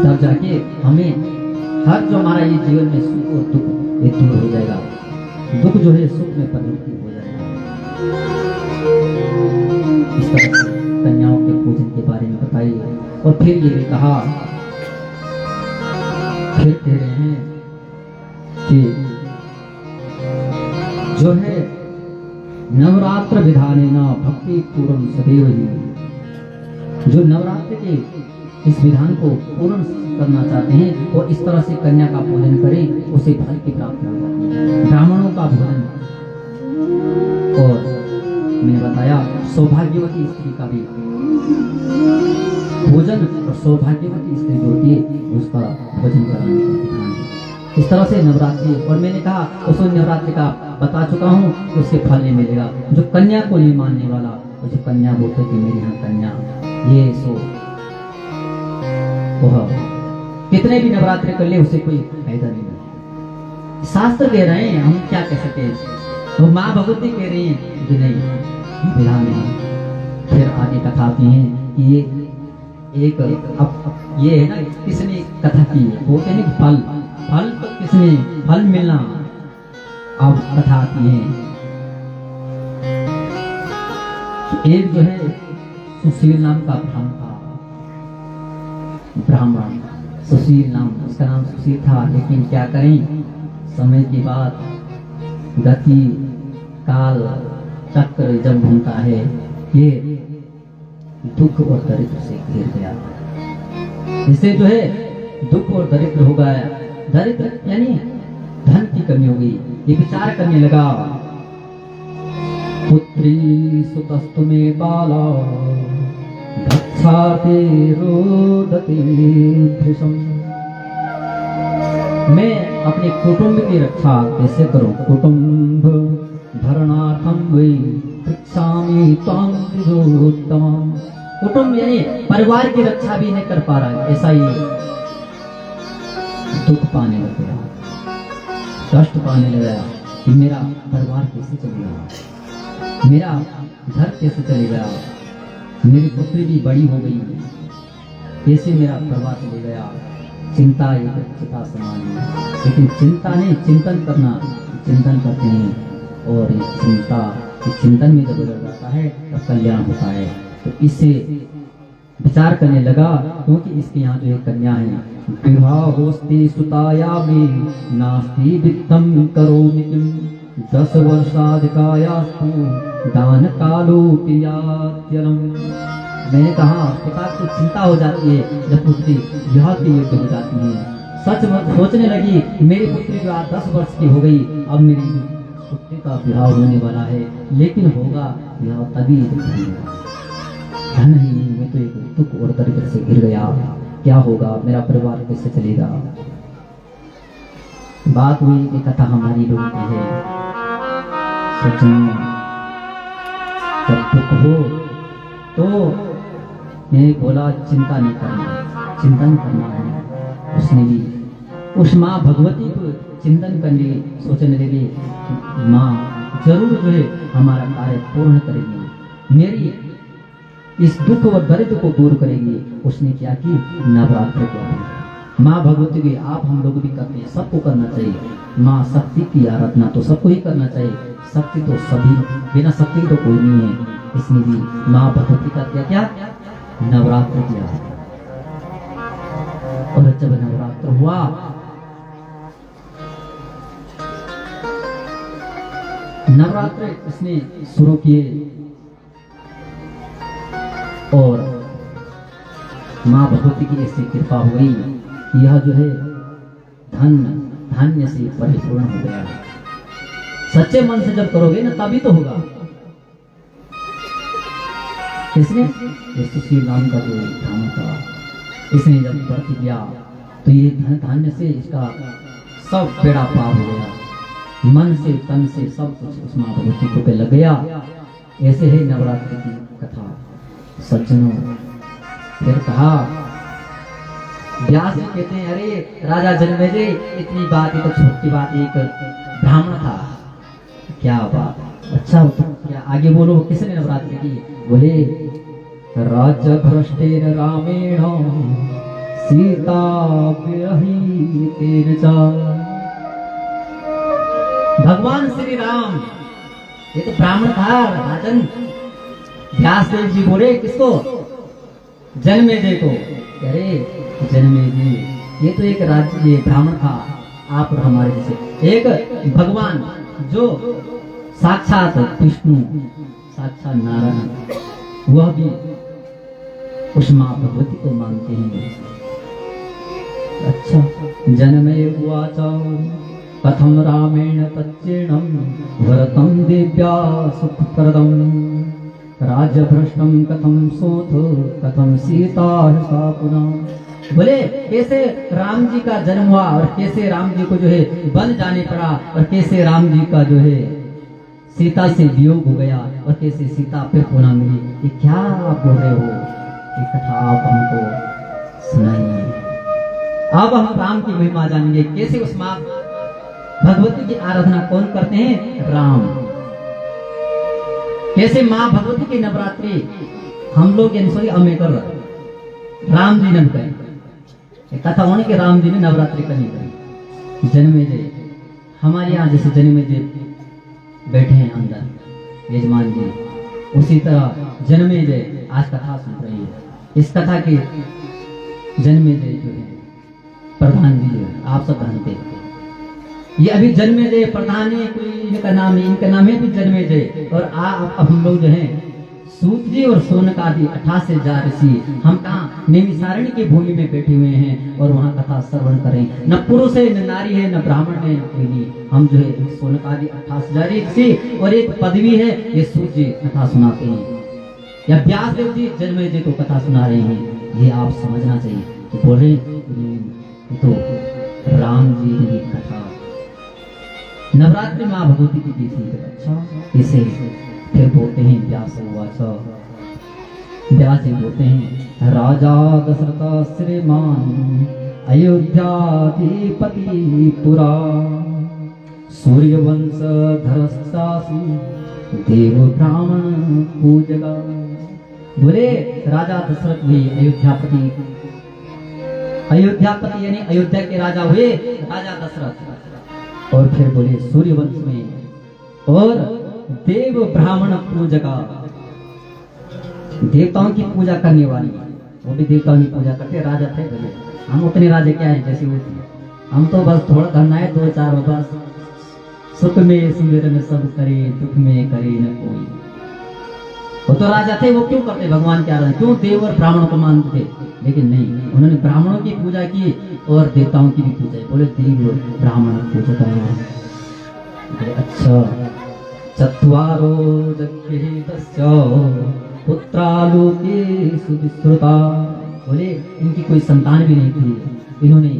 तब जाके हमें हर जो हमारा ये जीवन में सुख और दुख ये दूर हो जाएगा। दुख जो है सुख में परिवर्तित हो जाएगा। इस तरह से कन्याओं के पूजन के बारे में बताइए। और फिर ये भी कहा, फिर कह रहे हैं कि जो है नवरात्र विधाने न भक्ति पूर्ण सदैव ही। जो नवरात्र के इस विधान को पूर्ण करना चाहते हैं और इस तरह से कन्या का पूजन करें, उसे फल की प्राप्ति हो जाती है। ब्राह्मणों का भोजन, और मैंने बताया सौभाग्यवती स्त्री का भी भोजन, और सौभाग्यवती स्त्री जो होती है उसका भोजन कराने का विधान है। इस तरह से नवरात्रि, और मैंने कहा उसमें नवरात्रि का बता चुका हूँ कि उससे फल नहीं मिलेगा। जो कन्या को नहीं मानने वाला, और जो कन्या बोलते कि मेरे यहाँ कन्या, ये सो वह कितने भी नवरात्रि कर ले उसे कोई फायदा नहीं है। शास्त्र दे रहे हैं, हम क्या कह सकते हैं। तो माँ भगवती कह रही है कि नहीं विधा नहीं। फिर आगे कथा आती है कि ये एक अब ये है ना किसने कथा की है, वो कहने कि फल फल तो किसने फल मिलना। अब कथा आती है कि एक जो है सुशील नाम का ब्राह्मण था, ब्राह्मण सुशील नाम, उसका नाम सुशील था। लेकिन क्या करें, समय की बात, गति काल चक्र जब घूमता है, ये दुख और दरिद्र से घिर गया। इससे जो है दुख और दरिद्र हो गया। दरिद्र यानी धन की कमी हो गई। ये विचार करने लगा, पुत्री सुतस्तु में बाला भक्षाते रोदते भृशम। मैं अपने कुटुंब की रक्षा कैसे करूं? कुटुंब भरणार्थम वै भिक्षामि त्वां विदुत्तमम्। कुटुंब यानी परिवार की रक्षा भी नहीं कर पा रहा है, ऐसा ही दुख पाने लग गया, कष्ट पाने लगा कि मेरा परिवार कैसे चलेगा, मेरा घर कैसे चलेगा, मेरी पुत्री भी बड़ी हो गई, कैसे मेरा परिवार चले गया। चिंता एक चिता समान है, लेकिन चिंता नहीं, चिंतन करना, चिंतन करते हैं और ये चिंतन में जब गुजर जाता है तब कल्याण होता है। तो इससे विचार करने लगा, क्योंकि इसके यहाँ जो एक कन्या है, विवाहोस्ति सुताया में नास्ति वित्तम करोमि किम 10 वर्षाधिकायास्तु दान कालो पियात्यलम। मैंने कहा पिता को चिंता हो जाती है जब पुत्री विवाह के योग्य हो जाती है। सच सोचने लगी मेरी पुत्री जो आज 10 वर्ष की हो गई, अब मेरी पुत्री का विवाह होने वाला है, लेकिन होगा विवाह तभी जब धन ही नहीं, मैं तो एक दुख और दरिद्र से घिर गया, क्या होगा, मेरा परिवार कैसे चलेगा। बात हुई कि कथा हमारी लोगों की है। सज्जनों, जब दुख हो तो मैं बोला चिंता नहीं करना, चिंतन करना है। उसने भी उस माँ भगवती को चिंतन करने सोचने लगे, माँ जरूर जो है हमारा कार्य पूर्ण करेगी, मेरी इस दुख और दरिद्र को दूर करेगी। उसने क्या की, नवरात्र किया। माँ भगवती की आप हम लोग भी करते हैं, सबको करना चाहिए। माँ शक्ति की आराधना तो सबको ही करना चाहिए, शक्ति तो सभी, बिना शक्ति तो कोई नहीं है। इसने भी माँ भगवती का क्या क्या नवरात्र किया। और जब नवरात्र हुआ नवरात्र इसने शुरू किए और माँ भगवती की ऐसी कृपा हो गई, यह जो है धन धान्य से परिपूर्ण हो गया। सच्चे मन से जब करोगे ना तभी तो होगा। इसने सुशील नाम का जो ब्राह्मण था, इसने जब व्रत किया तो ये धान्य से इसका सब बेड़ा पार हो गया, मन से तन से सब कुछ उस माँ भगवती को पे लग गया। ऐसे ही नवरात्रि की कथा। सज्जनों, फिर कहा, व्यास जी कहते हैं, अरे राजा जन्मेजय, इतनी बात, ये तो छोटी बात, एक ब्राह्मण था, क्या बात, अच्छा होता क्या, आगे बोलो किसने नवरात्रि की। बोले, राज्य भ्रष्टेन रामेण सीता विरहितेन च। भगवान श्री राम, ये तो ब्राह्मण था राजन। व्यासदेव जी बोले किसको, जन्मेजय को, अरे जन्मेजय ये तो एक राज्य, ये ब्राह्मण था, आप और हमारे जैसे एक भगवान जो साक्षात विष्णु, साक्षात नारायण, वह भी उस माँ भगवती को मानते हैं। अच्छा, जन्मे उवाच कथम रामेण तच्चेणं भरतं दिव्या सुखप्रदं राज्यभ्रष्टं कथम सोथ कथम सीता सा पुनः। बोले कैसे राम जी का जन्म हुआ और कैसे राम जी को जो है वन जाने पड़ा और कैसे राम जी का जो है सीता से वियोग हो गया और कैसे सीता फिर पुनः मिली। ये क्या आप बोल रहे हो, ये कथा आप हमको सुनाइए। अब हम राम की महिमा जानेंगे, कैसे उस माँ भगवती की आराधना कौन करते हैं, राम। कैसे माँ भगवती की नवरात्रि हम लोग सॉरी हमें कर राम जी ने कही कथा होने के राम जी ने नवरात्रि करनी करी जन्मेजय। हमारे यहाँ जैसे जन्मेजय बैठे हैं अंदर यजमान जी, उसी तरह जन्मेजय आज कथा सुन रही है। इस कथा के जन्मेजय जो है प्रधान जी है, आप सब जानते हैं। ये अभी जन्मेजय प्रधान है, कोई इनका नाम है, इनका नाम है भी जन्मेजय। और अब हम लोग जो है सूत जी और सोनकादि 88,000 ऋषि हम कहाँ नैमिषारण्य की भूमि में बैठे हुए हैं और वहाँ कथा श्रवण करें। न पुरुष है, न नारी है, न ब्राह्मण है, न कोई। हम जो है सोनकादि 88,000 ऋषि और एक पदवी है, ये सूत जी कथा सुनाते हैं या व्यास देव जी जन्मेजय को कथा सुना रहे हैं। ये आप समझना चाहिए। तो बोले तो राम जी की कथा नवरात्रि माँ भगवती की दी थी। अच्छा इसे फिर बोलते हैं व्यास व्यास जी बोलते हैं राजा दशरथ श्रीमान अयोध्याधिपति पुरा सूर्यवंश धरस्तासी देव ब्राह्मण पूजगा। बोले राजा दशरथ भी अयोध्यापति यानी अयोध्या के राजा हुए राजा दशरथ। और फिर बोले सूर्यवंश में और देव ब्राह्मण पूजका, देवताओं की पूजा करने वाली, वो भी देवताओं की पूजा करते राजा थे। बोले हम उतने राजा क्या है जैसे वो थे, हम तो बस थोड़ा करना है 2-4 बस। सुख में सुमिर में सब करे, दुख में करे न कोई। वो तो राजा थे, वो क्यों करते भगवान के आराधना, क्यों देव और ब्राह्मणों को मानते थे। लेकिन नहीं, उन्होंने ब्राह्मणों की पूजा की और देवताओं की भी पूजा की। बोले देव ब्राह्मण पूजा करना। अच्छा चत्वारो जग्गेतस्य पुत्रालोके सुविश्रुता। बोले इनकी कोई संतान भी नहीं थी। इन्होंने,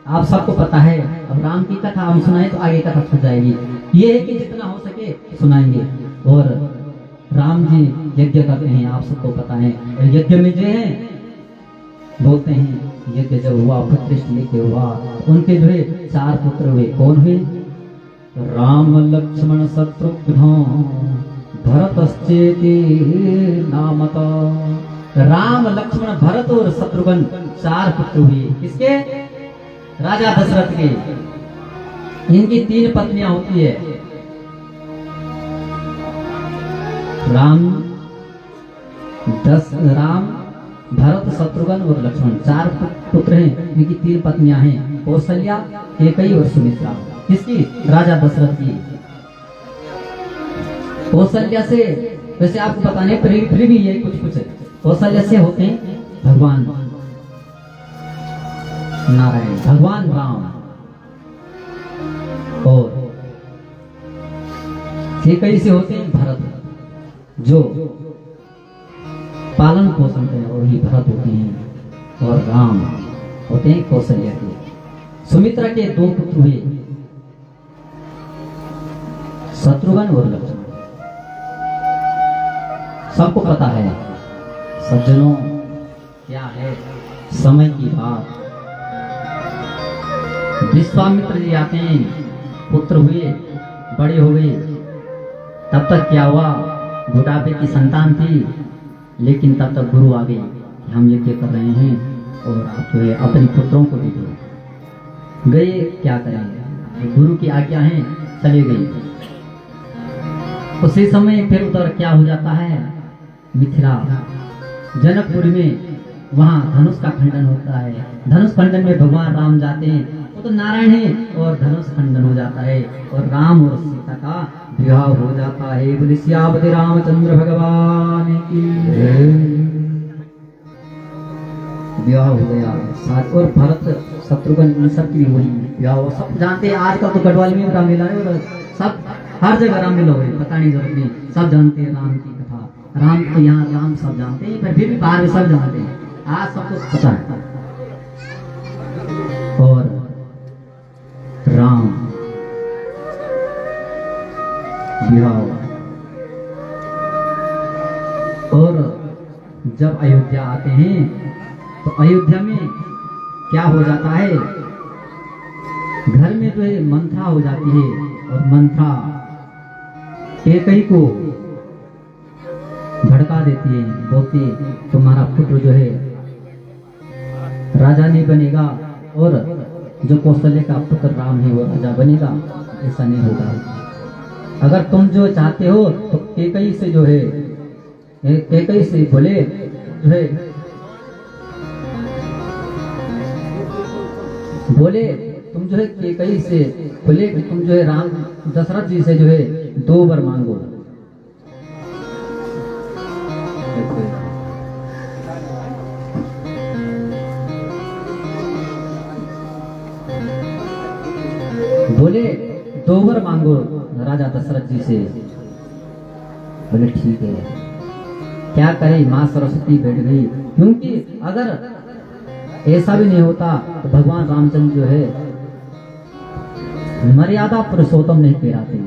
आप सबको पता है, अब राम की कथा हम सुनाए तो आगे कथा छूट जाएगी। ये है कि जितना हो सके सुनाएंगे। और राम जी यज्ञ करते हैं, आप सबको पता है। यज्ञ में जो है बोलते हैं यज्ञ जब हुआ, प्रतिष्ठ लेके हुआ, उनके जो है 4 पुत्र हुए। कौन हुए? राम लक्ष्मण शत्रुघ्न भरतश्चेति नामता। राम लक्ष्मण भरत और शत्रुघ्न 4 पुत्र हुए। किसके? राजा दशरथ के। इनकी 3 पत्नियां होती है। राम भरत शत्रुघ्न और लक्ष्मण 4 पुत्र हैं। इनकी 3 पत्नियां हैं, कौशल्या, कैकेयी और सुमित्रा। किसकी? राजा दशरथ की। कौशल्या से वैसे आपको पता नहीं, फिर भी ये कुछ कौशल्या से होते हैं भगवान नारायण, भगवान राम। और कैकेयी से होते हैं भरत, जो पालन पोषण करें, और ही भरत होते हैं। और राम होते हैं कौशल्या के। सुमित्रा के 2 पुत्र हुए, शत्रुघ्न और लक्ष्मण। सबको पता है सज्जनों, क्या है समय की बात। विश्वामित्र जी आते हैं, पुत्र हुए, बड़े हो गए। तब तक क्या हुआ, बुढ़ापे की संतान थी, लेकिन तब तक गुरु आ गए कि हम यज्ञ कर रहे हैं और आप जो है अपने पुत्रों को भी दो। गए, क्या करेंगे, गुरु की आज्ञा है, चले गए। उसी समय फिर उधर क्या हो जाता है, मिथिला जनकपुर में, वहां धनुष का खंडन होता है। धनुष खंडन में भगवान राम जाते हैं, वो तो नारायण है, और धनुष खंडन हो जाता है और राम और सीता का विवाह हो जाता है। बोले सियापति रामचंद्र भगवान की विवाह हो गया साथ। और भरत शत्रुघ्न इन सब की भी वही विवाह हुआ। सब जानते हैं, आजकल तो गढ़वाल में रामलीला है और सब हर जगह रामलीला हुई, पता नहीं जरूरत नहीं, सब जानते हैं राम की कथा। राम तो यहाँ राम सब जानते हैं, पर फिर भी बाहर में सब जानते हैं, आज सबको पता है। और राम विवाह, और जब अयोध्या आते हैं तो अयोध्या में क्या हो जाता है, घर में जो है मंथरा हो जाती है। और मंथरा कैकेयी को भड़का देती है, बोलती है तुम्हारा पुत्र जो है राजा नहीं बनेगा और जो कौशल्य का पुत्र राम है वो राजा बनेगा। ऐसा नहीं होगा। अगर तुम जो चाहते हो तो कैकेयी से जो है, कैकेयी से बोले जो है, बोले तुम जो है कैकेयी से बोले कि तुम जो है राम दशरथ जी से जो है 2 वर मांगो। बोले 2 वर मांगो राजा दशरथ जी से। बोले ठीक है। क्या करे, माँ सरस्वती बैठ गई, क्योंकि अगर ऐसा भी नहीं होता तो भगवान रामचंद्र जो है मर्यादा पुरुषोत्तम नहीं कहलाते।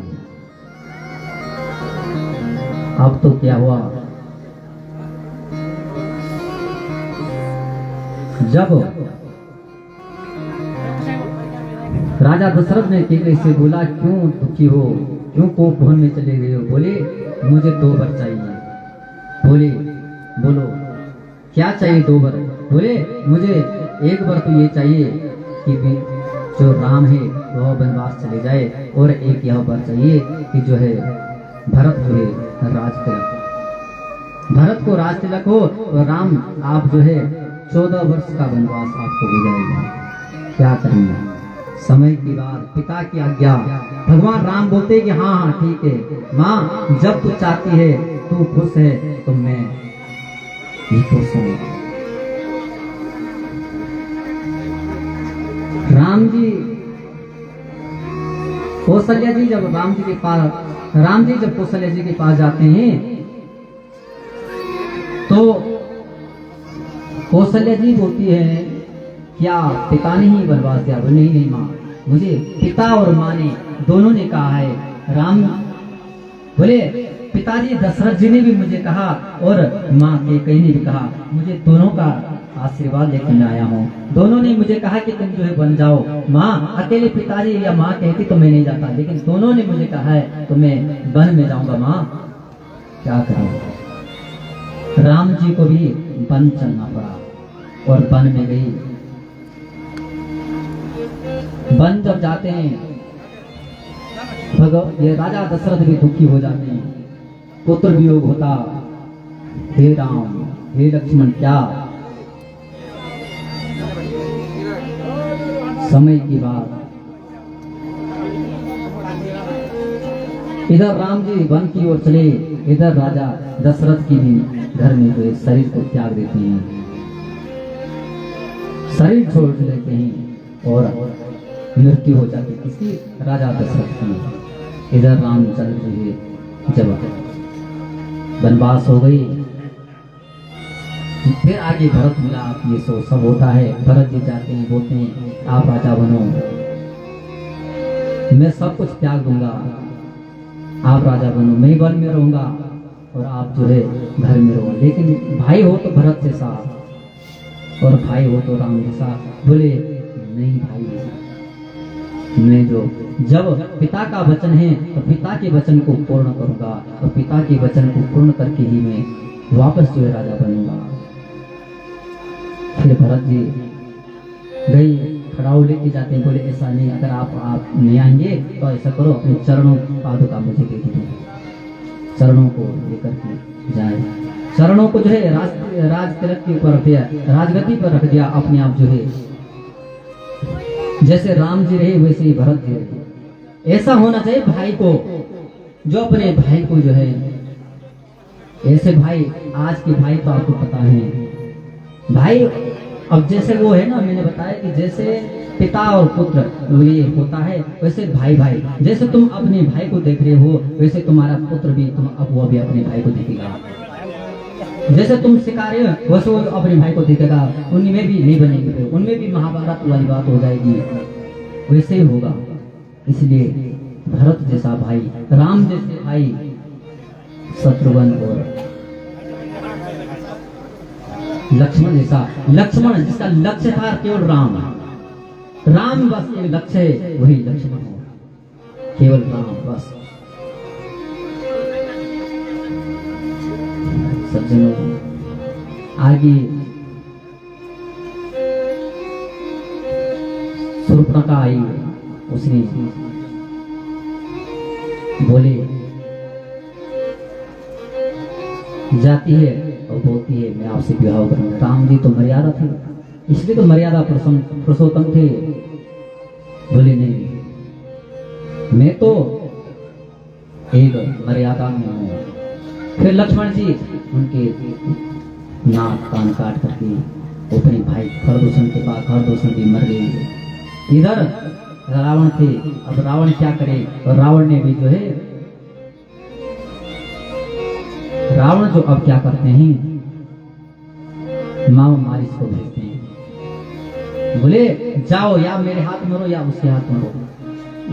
अब तो क्या हुआ, जब राजा दशरथ ने कैकेयी से बोला क्यों दुखी हो, क्यों कोप भवन में चले गए हो? बोले मुझे 2 वर चाहिए। बोले बोलो क्या चाहिए 2 वर? बोले मुझे 1 वर तो ये चाहिए कि जो राम है वह वनवास चले जाए, और एक यह वर चाहिए कि जो है भरत जो है राज तिलक, भरत को राज तिलक हो और राम आप जो है 14 वर्ष का वनवास आपको हो जाएगा। क्या करेंगे? समय की बात, पिता की आज्ञा। भगवान राम बोलते कि हाँ हाँ ठीक है माँ, जब तू चाहती है, तू खुश है तो मैं भी खुश हूँ। राम जी, कौशल्या जी जब राम जी के कौशल्या जी के पास जाते हैं तो कौशल्या जी बोलती है क्या पिता ने ही वनवास दिया? बोले नहीं नहीं माँ, मुझे पिता और माँ ने दोनों ने कहा है। राम बोले पिताजी दशरथ जी ने भी मुझे कहा और माँ कैकेयी ने भी कहा, मुझे दोनों का आशीर्वाद लेकर मैं आया हूँ। दोनों ने मुझे कहा कि तुम जो है बन जाओ। माँ अकेले पिताजी या माँ कहती तो मैं नहीं जाता, लेकिन दोनों ने मुझे कहा है तो मैं वन में जाऊंगा। माँ क्या करूं? राम जी को भी वन चलना पड़ा और वन में गई। वन जब जाते हैं ये राजा दशरथ भी दुखी हो जाते हैं, पुत्र वियोग होता। हे राम हे लक्ष्मण, क्या समय की बात। इधर राम जी वन की ओर चले, इधर राजा दशरथ की भी घर में तो शरीर को त्याग देते हैं, शरीर छोड़ लेते हैं और मृत्यु हो जाती किसी राजा दशरथ की। इधर रामचंद्र जी जब वनवास हो गई, फिर आगे भरत मिला। ये सब होता है। भरत जी जाते हैं, बोलते हैं आप राजा बनो, मैं सब कुछ त्याग दूंगा, आप राजा बनो, मैं वन में रहूंगा और आप जो है घर में रहो, लेकिन भाई हो तो भरत जैसा और भाई हो तो राम जैसा। बोले नहीं भाई, मैं जो जब पिता का वचन है तो पिता के वचन को पूर्ण करूंगा और पिता के वचन को पूर्ण करके ही मैं वापस जो है राजा बनूंगा। फिर भरत जी गई, खड़ाऊ लेके जाते हैं। बोले ऐसा नहीं, अगर आप नहीं आएंगे तो ऐसा करो, अपने चरणों पादुका मुझे दे दीजिए, चरणों को लेकर के जाए। चरणों को जो है राज तिलक के ऊपर रख दिया, राजगद्दी पर रख दिया। अपने आप जो है जैसे राम जी रहे वैसे ही भरत जी रहे। ऐसा होना चाहिए भाई को, जो अपने भाई को जो है ऐसे भाई, आज के भाई तो आपको पता है भाई। अब जैसे वो है ना, मैंने बताया कि जैसे पिता और पुत्र ये होता है, वैसे भाई भाई, जैसे तुम अपने भाई को देख रहे हो वैसे तुम्हारा पुत्र भी वो भी अपने भाई को देखेगा। जैसे तुम सिखा रहे हो वैसे वो अपने भाई को देखेगा, उनमें भी नहीं बनेगी, उनमें भी महाभारत वाली बात हो जाएगी, वैसे ही होगा। इसलिए भरत जैसा भाई, राम जैसे भाई, शत्रुघ्न और लक्ष्मण जैसा, लक्ष्मण जिसका लक्ष्य था केवल राम, राम बस एक लक्ष्य है, वही लक्ष्मण हो, केवल राम बस। सज्जनों, आगे शूर्पणखा आई, उसने बोले जाती है और बोलती है मैं आपसे विवाह करूंगा। राम जी तो मर्यादा थे, इसलिए तो मर्यादा पुरुषोत्तम थे। बोले नहीं, मैं तो एक मर्यादा में हूँ। फिर लक्ष्मण जी उनके नाक कान काट करके अपने भाई खरदूषण के पास, खरदूषण भी मर गई। इधर रावण थे, अब रावण क्या करे, और रावण ने भी जो है, रावण जो अब क्या करते हैं, मामा मारिच को भेजते हैं। बोले जाओ, या मेरे हाथ मरो या उसके हाथ मरो,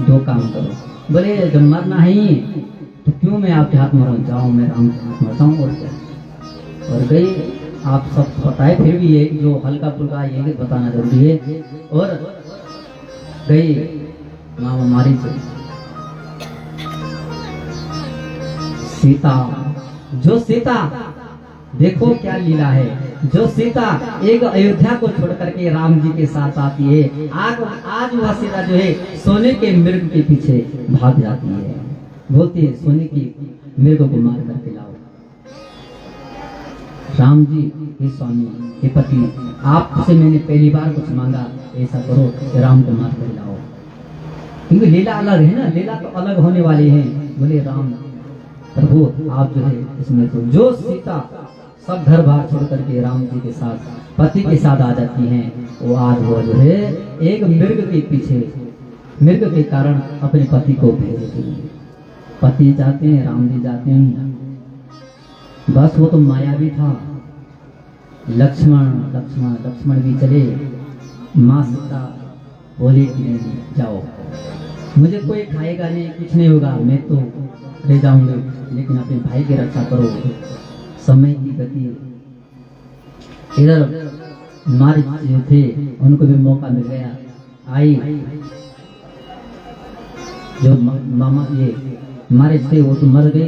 दो काम करो। बोले जब मरना है तो क्यों मैं आपके हाथ मरूं, जाओ मैं राम के हाथ मरता हूँ, और क्या। और गई, आप सब पता है, फिर भी ये जो हल्का फुल्का ये बताना जरूरी है। और गई मामा मारिच, सीता, जो सीता, देखो क्या लीला है, जो सीता एक अयोध्या को छोड़ करके राम जी के साथ आती है, आज वह सीता जो है सोने के मृग के पीछे भाग जाती है। बोलती है सोने की मृग को मार करके लाओ। राम जी, हे स्वामी, हे पति, आपसे मैंने पहली बार कुछ मांगा, ऐसा करो कि राम को मार कर लाओ, क्योंकि लीला अलग है ना, लीला तो अलग होने वाली है। बोले राम प्रभु, आप जो है इसमें तो, जो सीता सब घर बार छोड़ करके राम जी के साथ, पति के साथ आ जाती हैं, वो आज वो जो है एक मृग के पीछे, मृग के कारण अपने पति को भेज देती है। पति जाते हैं, राम जी जाते हैं, बस वो तो मायावी था। लक्ष्मण लक्ष्मण लक्ष्मण भी चले, माँ सीता बोले कि नहीं जाओ, मुझे कोई खाएगा नहीं, कुछ नहीं होगा, मैं तो रह जाऊंगी, लेकिन अपने भाई की रक्षा करो। समय की गति, इधर मारिच जो थे उनको भी मौका मिल गया, आई जो मामा ये मारिच थे वो तो मर गए।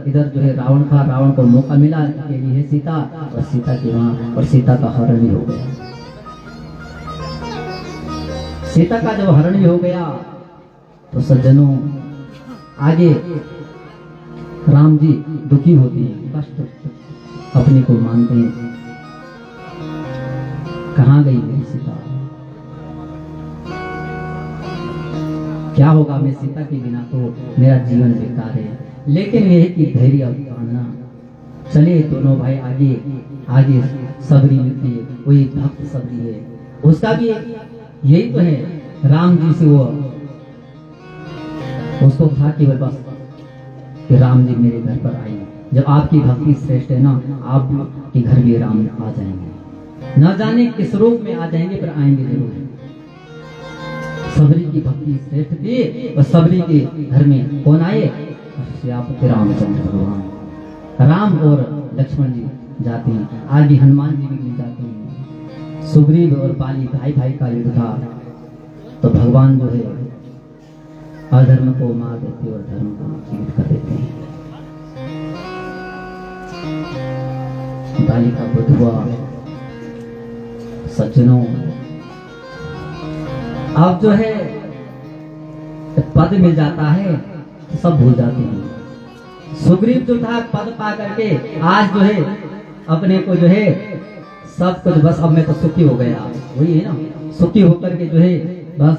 इधर जो है रावण था, रावण को मौका मिला के लिए सीता, और सीता के वहां, और सीता का हरण भी हो गया। सीता का जब हरण भी हो गया तो सज्जनों, आगे राम जी दुखी होते हैं, कष्ट अपने को मानते हैं, कहाँ गई मेरी सीता, क्या होगा, मैं सीता के बिना तो मेरा जीवन बेकार है। लेकिन यह कि धैर्य आना, चले दोनों भाई आगे आगे। सबरी मिलती है, वही भक्त सबरी है, उसका भी यही तो है, राम जी से वो उसको था कि बस कि राम जी मेरे घर पर आए। जब आपकी भक्ति श्रेष्ठ है ना, आपके घर भी राम आ जाएंगे, न जाने किस रूप में आ जाएंगे, पर आएंगे जरूर। सबरी की भक्ति श्रेष्ठ थी, और सबरी के घर में कौन आए, श्यापति रामचंद्र भगवान। राम और लक्ष्मण जी जाते हैं, आगे हनुमान जी भी जाते हैं। सुग्रीव और बाली भाई भाई का युद्ध था, तो भगवान जो है अधर्म को मार देते और धर्म को जीवित कर देते हैं। बाली का वध हुआ। सज्जनों, अब जो है पद मिल जाता है तो सब भूल जाते हैं। सुग्रीव जो था पद पा करके आज जो है अपने को जो है सब कुछ, बस अब मैं तो सुखी हो गया, वही है ना, सुखी होकर के जो है बस।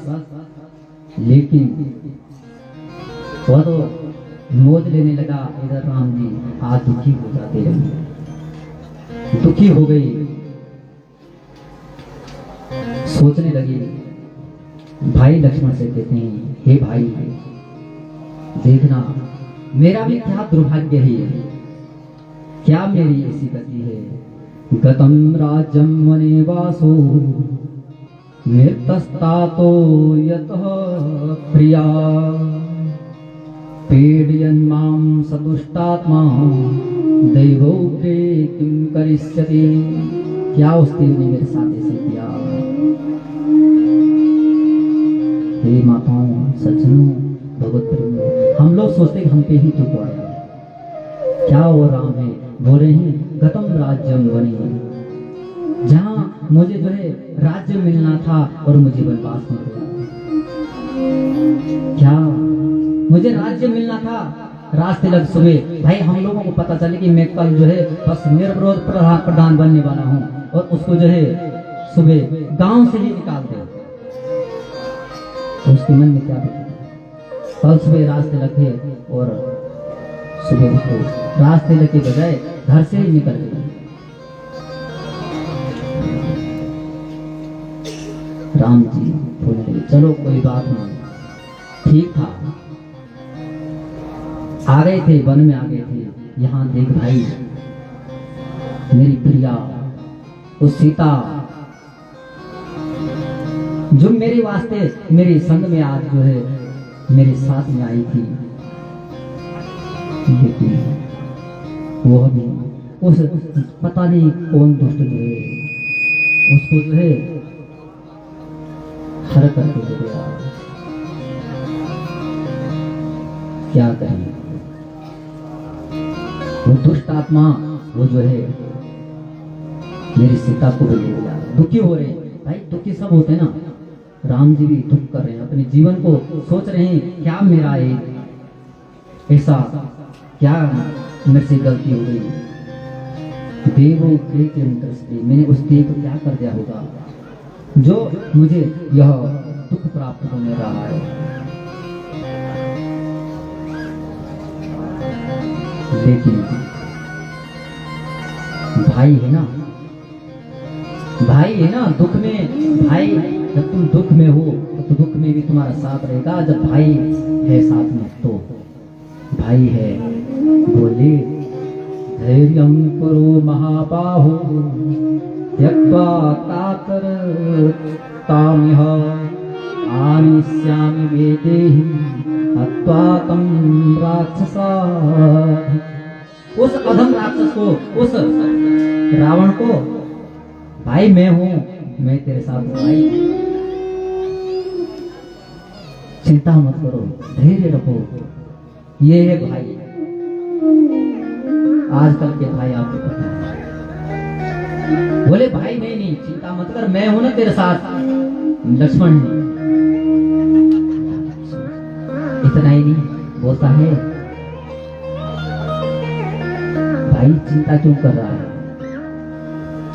लेकिन वह तो मौज लेने लगा, इधर राम जी आज दुखी हो जाते रहे, दुखी हो गई, सोचने लगी। भाई लक्ष्मण से कहते हैं, हे भाई देखना, मेरा भी क्या दुर्भाग्य है, क्या मेरी ऐसी गति है। गतम राज्यम वने वासो निर्तस्तातो यतः प्रिया, पीडयन् मां सदुष्टात्मा दैवोग्रे किं करिष्यति। क्या उस देव ने मेरे साथ ऐसे किया। हे माताओं, सज्जनों, भगवत प्रेमियों, हम लोग सोचते कि हम पे ही क्यों पड़ा, क्या वो राम है, बोल रहे हैं गतम राज्यम वनी, जहाँ मुझे जो है राज्य मिलना था और मुझे वनवास मिल गया। क्या मुझे राज्य मिलना था, रास्ते लग सुबह भाई हम लोगों को पता चले कि मैं कल जो है बस निर्विरोध प्रधान बनने वाला हूँ, और उसको जो है सुबह गांव से ही निकाल दे, तो उसके मन में क्या बीतेगा? कल सुबह रास्ते लगे और सुबह उसको रास्ते लगे बजाय घर से ही निकल गए। राम जी बोलने लगे चलो कोई बात नहीं, ठीक था, आ गए थे, वन में आ गए थे, यहाँ देख भाई मेरी प्रिया उस सीता जो मेरे वास्ते मेरे संग में आज जो है मेरे साथ में आई थी, लेकिन वो भी उस पता नहीं कौन दुष्ट जो है उसको जो है हर करके ले गया। क्या कहें, वो दुष्ट आत्मा वो जो है मेरी सीता को भी ले गया। दुखी हो रहे हैं भाई, दुखी सब होते हैं ना, राम जी भी दुख कर रहे हैं, अपने जीवन को सोच रहे हैं क्या मेरा एक ऐसा क्या मेरे से गलती हो गई, देवो के दृष्टि मैंने उस देव को क्या कर दिया होगा जो मुझे यह दुख प्राप्त होने रहा है। लेकिन भाई है ना, भाई है ना, दुख में भाई, जब तुम दुख में हो तो दुख में भी तुम्हारा साथ रहेगा, जब भाई है साथ में तो भाई है। बोले धैर्यं कुरु महाबाहो त्यक्त्वा कातरतामिह आनिष्यामि वेदेहि हत्वा तं राक्षसा। उस अधम राक्षस को, उस रावण को, भाई मैं हूं, मैं तेरे साथ हूं भाई, चिंता मत करो, धैर्य रखो, ये है भाई। आजकल के भाई आपको पता है, बोले भाई नहीं चिंता मत कर, मैं हूं ना तेरे साथ। लक्ष्मण ने इतना ही नहीं बोलता है, भाई चिंता क्यों कर रहा है,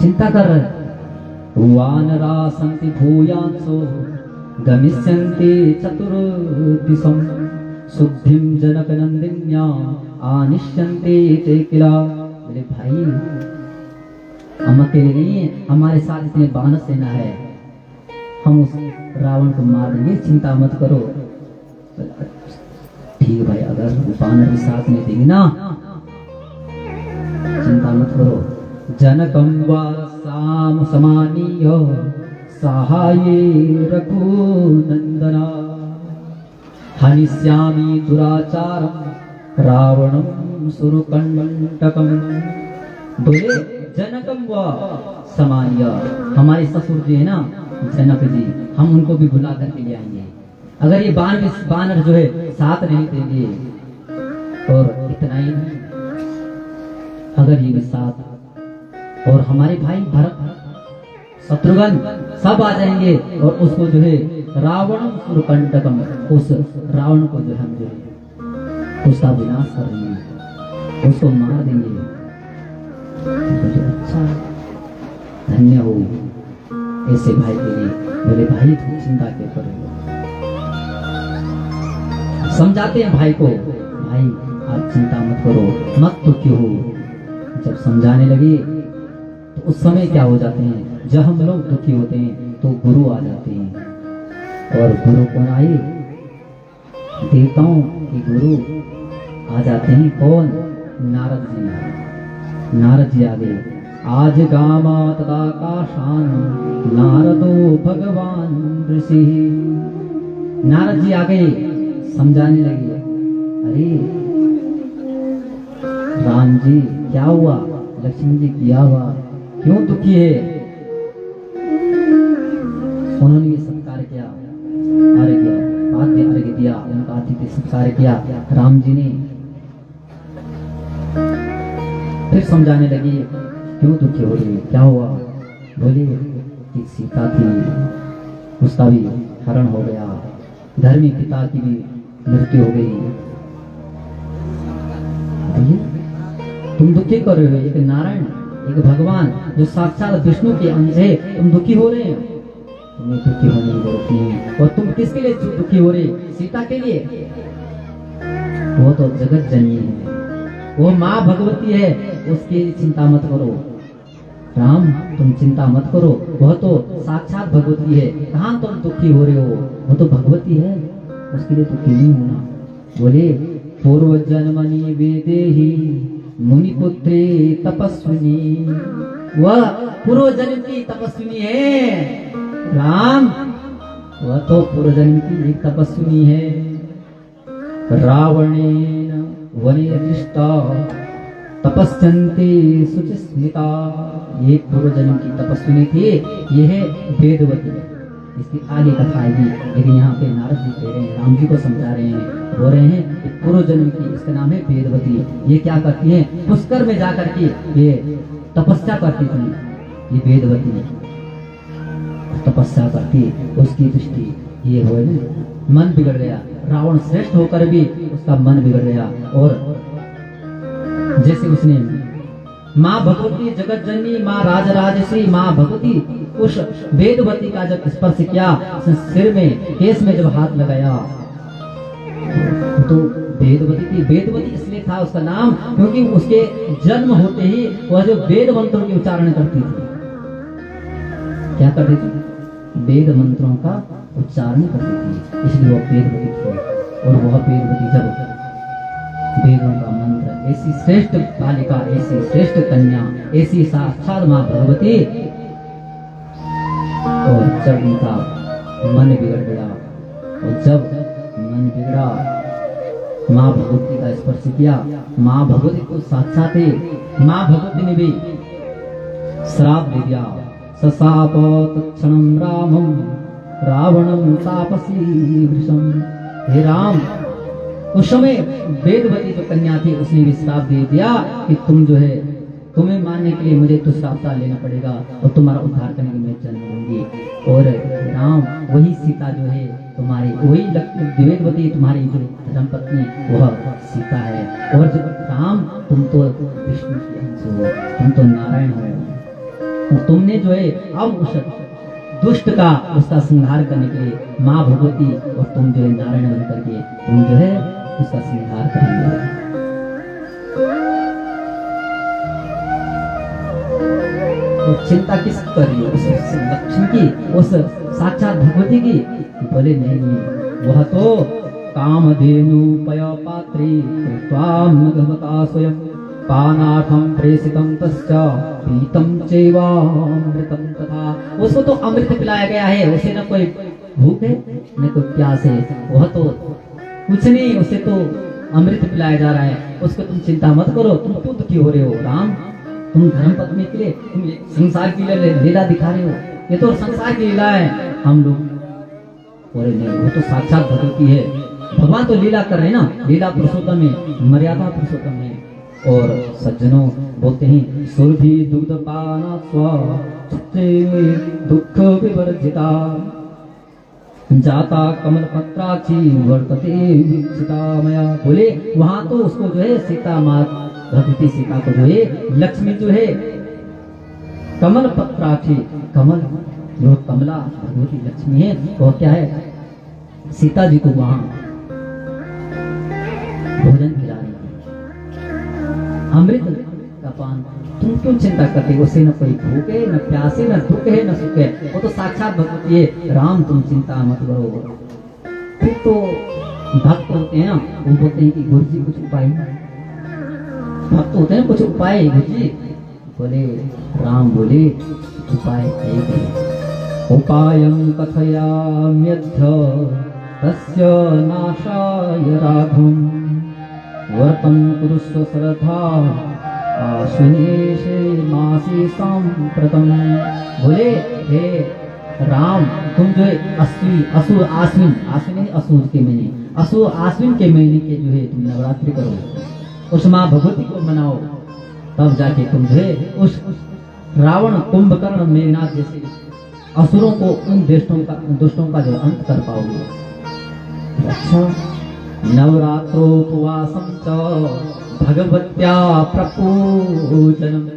चिंता कर रहा है। वानरा सन्ति भूयांसो गमिष्यन्ति चतुर्दिशं शुद्धिं जनकनन्दिन्या आनिष्यन्ते ते किला। बोले भाई हम अकेले नहीं है, हमारे साथ इतने बानर सेना है, हम उस रावण को मार देंगे, चिंता मत करो। ठीक भाई, अगर बानर भी साथ में देंगे ना, चिंता मत करो। जनकं वा साम समानीय सहाये रघुनंदना हनिष्यामि दुराचारं रावणं सुरकंटकं। बोले जनकं वा समानीय, हमारे ससुर जी है ना जनक जी, हम उनको भी बुला करके ले आएंगे। अगर ये बानर जो है साथ नहीं देंगे, और इतना ही नहीं, अगर ये भी साथ, और हमारे भाई भरत शत्रुघ्न सब आ जाएंगे, और उसको जो है रावण सुरकंटकम, उस रावण को जो हम जो है उसका विनाश कर देंगे, उसको मार देंगे। अच्छा धन्य हो ऐसे भाई के लिए। बोले भाई तुम चिंता क्यों कर रहे हो, समझाते हैं भाई को, भाई आप चिंता मत करो, मत दुखी हो। जब समझाने लगे तो उस समय क्या हो जाते हैं, जब हम लोग दुखी होते हैं तो गुरु आ जाते हैं, और गुरु कौन आए, देवताओं के गुरु आ जाते हैं। कौन, नारद जी। नारद जी आ गए। आज गामा तदाकाशान नारदो भगवान ऋषि। नारद जी आ गए, समझाने लगे, अरे राम जी क्या हुआ, लक्ष्मण जी क्या हुआ, क्यों दुखी है। उन्होंने ये सत्कार किया, अर्घ्य आद्य अर्घ्य दिया, उनका आतिथ्य सत्कार किया। राम जी ने फिर समझाने लगी, क्यों दुखी हो रही, क्या हुआ? बोली कि सीता थी, उसका भी हरण हो गया, धर्मी पिता की भी मृत्यु हो गई। तुम दुखी कर रहे हो, एक नारायण, एक भगवान जो साक्षात विष्णु के अंश है, तुम दुखी हो रहे हो? तुम्हें दुखी होने की जरूरत नहीं। और तुम किसके लिए दुखी हो रहे? सीता के लिए। वो तो जगत जननी है, वो माँ भगवती है, उसकी चिंता मत करो। राम तुम चिंता मत करो, वह तो साक्षात भगवती है, कहाँ तुम दुखी हो रहे हो? वो तो भगवती है, उसके लिए दुखी नहीं होना। बोले पूर्व जन्मनि वेदेहि मुनिपुत्रे तपस्विनी, वह पूर्व जन्म की तपस्विनी है। राम वह तो पूर्व जन्म की एक तपस्विनी है। रावणेन वने दृष्टा तपस्यन्ते शुचिस्मिता, ये पूर्व जन्म की तपस्विनी थी, ये है वेदवती। इसकी आगे कथा आएगी, लेकिन यहाँ पे नारद जी कह रहे हैं, राम जी को समझा रहे हैं, बोल रहे हैं कि पूर्व जन्म की, इसका नाम है वेदवती। ये क्या करती है? पुष्कर में जाकर के ये तपस्या करती थी, ये वेदवती तपस्या करती, उसकी दृष्टि ये हो मन बिगड़ गया। रावण श्रेष्ठ होकर भी उसका मन बिगड़ गया। और जैसे उसने माँ भगवती जगत जननी, माँ राजराजेश्वरी, माँ भगवती उस वेदवती का जब स्पर्श किया, सिर में केस में जब हाथ लगाया, तो वेदवती थी। वेदवती इसलिए था उसका नाम क्योंकि उसके जन्म होते ही वह जो वेद मंत्रों के उच्चारण करती थी। क्या करती थी? वेद मंत्रों का उच्चारण करती थी, इसलिए वह वेदवती थी। और वह वेदवती जब वेदों का मंत्र, ऐसी श्रेष्ठ बालिका, ऐसी श्रेष्ठ कन्या, ऐसी साक्षात माँ भगवती, और जब उनका मन बिगड़ गया, और जब मन बिगड़ा, माँ भगवती का स्पर्श किया, माँ भगवती को साक्षात है, माँ भगवती ने भी श्राप दे दिया। सशाप तत्क्षणं रामं रावणं तापसी वृषं। हे राम, उस समय वेदवती जो कन्या थी उसने भी श्राप दे दिया कि तुम जो है, तुम्हें मानने के लिए मुझे तो श्राप लेना पड़ेगा और तुम्हारा उद्धार करने के मैं जन्म लूंगी। और राम वही सीता जो है तुम्हारी, वही वेदवती तुम्हारी जो धर्मपत्नी वह सीता है। और जो राम तुम तो विष्णु के अंश हो, तुम तो नारायण हो, और तुमने जो है अब उस दुष्ट का उसका संहार करने के लिए माँ भगवती और तुम जो है नारायण बन करके तुम जो है उसका संहार करेंगे। तो चिंता किस कर रही हो? उस लक्ष्मी की, उस साक्षात भगवती की? बोले नहीं, वह तो कामधेनु पय पात्रे त्वाम भगवता स्वयं पानार्थं प्रेषितं तस्य पीतं चैवामृतं तथा। उसको तो अमृत पिलाया गया है, उसे न कोई भूख है न कोई प्यास है, वह तो कुछ नहीं, उसे तो अमृत पिलाया जा रहा है। उसको तुम चिंता मत करो, तुम क्यों दुखी हो रहे हो? राम तुम धर्म पत्नी के लिए, तुम संसार की लीला दिखा रहे हो, ये तो संसार की लीला है। हम लोग बोले नहीं, वो तो साक्षात भगवती है, भगवान तो लीला कर रहे हैं ना, लीला पुरुषोत्तम है, मर्यादा पुरुषोत्तम है। और सज्जनों बोलते हैं सुरभि दुग्ध पाना स्व दुख विवर्जिता जाता कमल पत्राक्षी वर्तते वीक्षिता मया। बोले वहां तो उसको जो है सीता माँ भगवती सीता को जो है लक्ष्मी जो है कमल पत्राक्षी, कमल जो कमला भगवती लक्ष्मी है, वो क्या है? सीता जी को वहां भोजन खिला रही है, अमृत का पान। तुम क्यों चिंता करते हो? उसे न कोई भूख है, न प्यास है, न दुख है, न सुख है, वो तो साक्षात भगवती है। राम तुम चिंता मत करो। फिर तो भक्त होते हैं ना, वो बोलते हैं कि गुरु जी कुछ उपाय, भक्त होते हैं कुछ उपाय गुरु जी। बोले राम बोले उपाय उपायं कथयाम्यद्य तस्य नाशाय राघवं वर्तं कुरुष्व श्रद्धा आश्विनेशे मासी सांप्रतम। बोले हे राम तुम जो है असुर आश्विन, आश्विन असुर के महीने, असुर आश्विन के महीने के जो है तुम नवरात्रि करो, उस माँ भगवती को मनाओ, तब जाके तुम जो है उस रावण, कुंभकर्ण, मेघनाथ जैसे असुरों को, उन दुष्टों का जो अंत कर पाओगे। अच्छा, नवरात्रोपवासं च भगवत्या प्रपूजनम्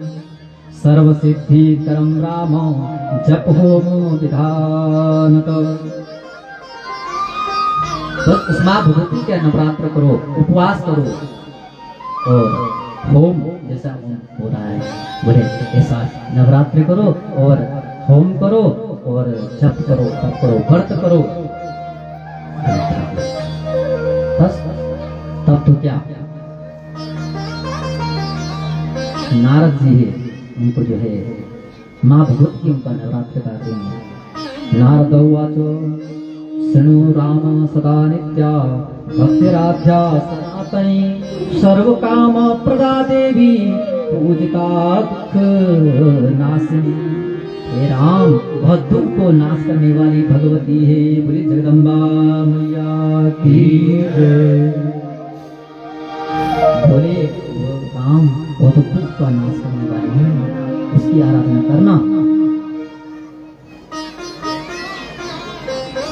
सर्वसिद्धिकरं राम जप होमो विधानत। बस उस माँ भगवती के नवरात्र करो, उपवास करो और होम जैसा हो रहा है बोले ऐसा नवरात्रि करो और होम करो और जप करो, तप करो, व्रत करो। बस तब तो क्या, नारद जी है उनको जो है माँ भगवती उनका नवरात्र करते हैं। नारद उवाचो शृणु राम सदा नित्या भक्तिराध्या सनातनी सर्व काम प्रदा देवी पूजिता दुख नाशिनी। हे राम, बहुत दुख को नाश करने वाली भगवती है, बोली जगदम्बा मैया की जय। बोले वो राम, वो तो दुख का नाश करने वाली है, उसकी आराधना करना।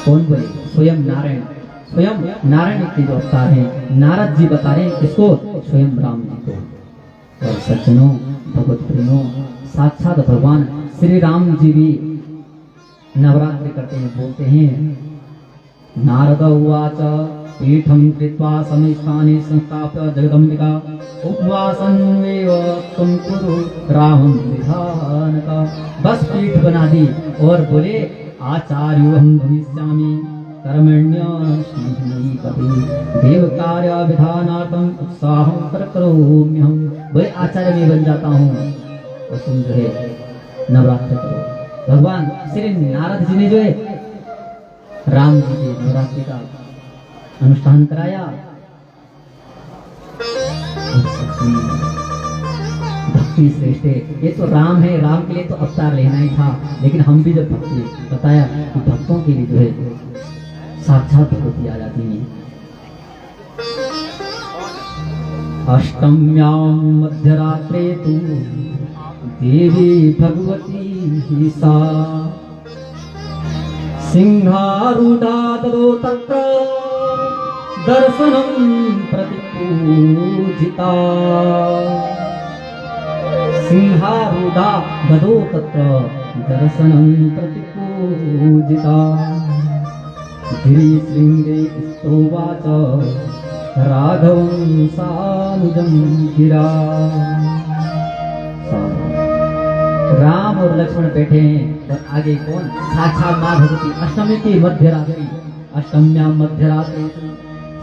कौन बोले? स्वयं नारायण, स्वयं नारायण के जो अवतार हैं, नारद जी बता रहे हैं किसको? स्वयं राम जी को। और सज्जनों, भगवत प्रेमों, साक्षात भगवान श्री राम जी भी नवरात्रि करते हैं, बोलते हैं नारद उवाच पीठं कृत्वा समिस्थाने संस्थाप्य जगदम्बिका उपवासन्वेव त्वं कुरु रामं विधानका। बस पीठ बना दी और बोले आचार्योऽहं भविष्यामि कर्मण्यस्मि कपि देव कार्य विधानार्थम उत्साहं प्रकरोम्यहम्। बोले आचार्य में बन जाता हूँ और तुम जो है नवरात्र करो। भगवान श्री नारद जी ने जो है राम जी के नवरात्रि का अनुष्ठान कराया। भक्ति श्रेष्ठ है, ये तो राम है, राम के लिए तो अवतार लेना ही था, लेकिन हम भी जब भक्ति बताया कि भक्तों के लिए जो है साक्षात भगवती आ जाती है। अष्टम्यां मध्यरात्रे तु देवी भगवती सा सिंहारूढ़ा तदो तत्र दर्शनं प्रतिपूजिता। सिंहारूढ़ा गदो तत्र दर्शनं प्रतिपूजिता। गिरिशृंगे स्तोवाच राघवं सानुजं गिरा। राम और लक्ष्मण बैठे हैं और आगे कौन? साक्षात माँ भगवती। अष्टमी की मध्यरात्रि, अष्टम्यां मध्यरात्रि,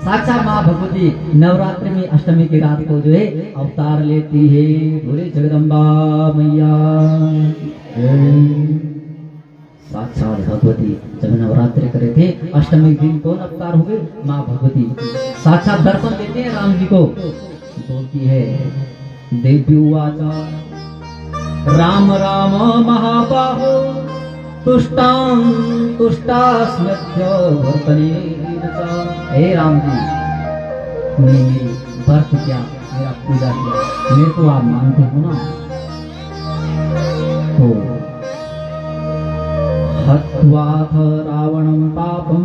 साक्षात माँ भगवती नवरात्रि में अष्टमी की रात को जो है अवतार लेती है। बोले जगदम्बा मैया साक्षात भगवती जब नवरात्रि करे थे, अष्टमी दिन कौन अवतार हुए? माँ भगवती साक्षात दर्शन देते हैं राम जी को। बोलती है देवी उवाच राम राम महाबाहो तुष्टां तुष्टास्म्यद्य वर्तनेन च। हे राम जी, तुमने मेरी व्रत किया, मेरा पूजा किया, मेरे को आप मानते हो ना? तो हत्वाथ रावणं पापं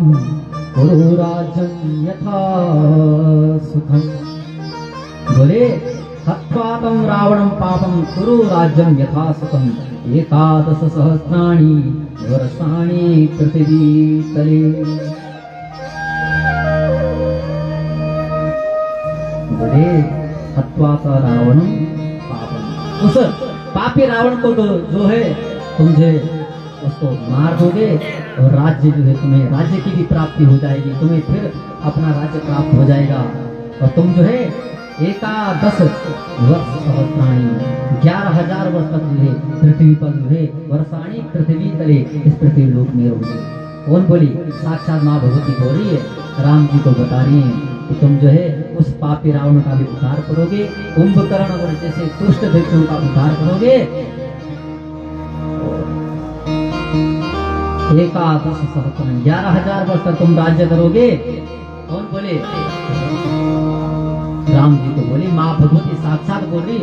कुरु राज्यं यथा सुखम्। बोले हत्वातं रावणं पापं कुरु राज्यं यथा सुखम्। एकादश सहस्राणि वर्षाणि पृथिवीतले। बोले हत्वात रावणं पापं, उस पापी रावण को जो है तुझे उसको मार दोगे और राज्य जो है तुम्हें, राज्य की भी प्राप्ति हो जाएगी, तुम्हें फिर अपना राज्य प्राप्त हो जाएगा और तुम जो है एकादश वर्ष सहस्राणि 11,000 वर्ष तक जो है पृथ्वी पर जो है वर्षाणी पृथ्वी तले, इस पृथ्वी लोक में रहोगे। कौन बोली? साक्षात माँ भगवती बोल रही है, राम जी को बता रही है कि तुम जो है उस पापी रावण का भी उद्धार करोगे, कुंभकर्ण और जैसे दुष्ट व्यक्तियों का उद्धार करोगे। एकादश सहस्राणि 11,000 वर्ष तक तुम राज्य करोगे। कौन बोले? राम जी को बोली, माँ भगवती साक्षात बोल रही,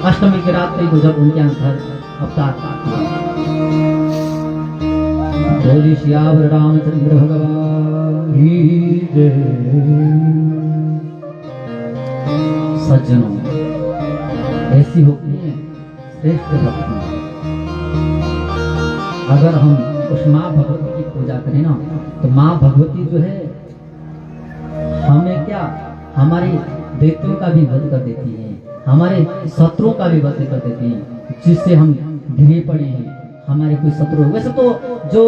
अष्टमी की रात को जब उनके यहाँ घर अवतार बोली श्यावर रामचंद्र भगवान की जय। सज्जनों, ऐसी होती है श्रेष्ठ भक्ति। अगर हम उस माँ भगवती की पूजा करें ना, तो माँ भगवती जो है हमें क्या, हमारी दैत्यों का भी वध कर देती है, हमारे शत्रुओं का भी वध कर देती है, जिससे हम गिरे पड़े हैं। हमारे कोई शत्रु, वैसे तो जो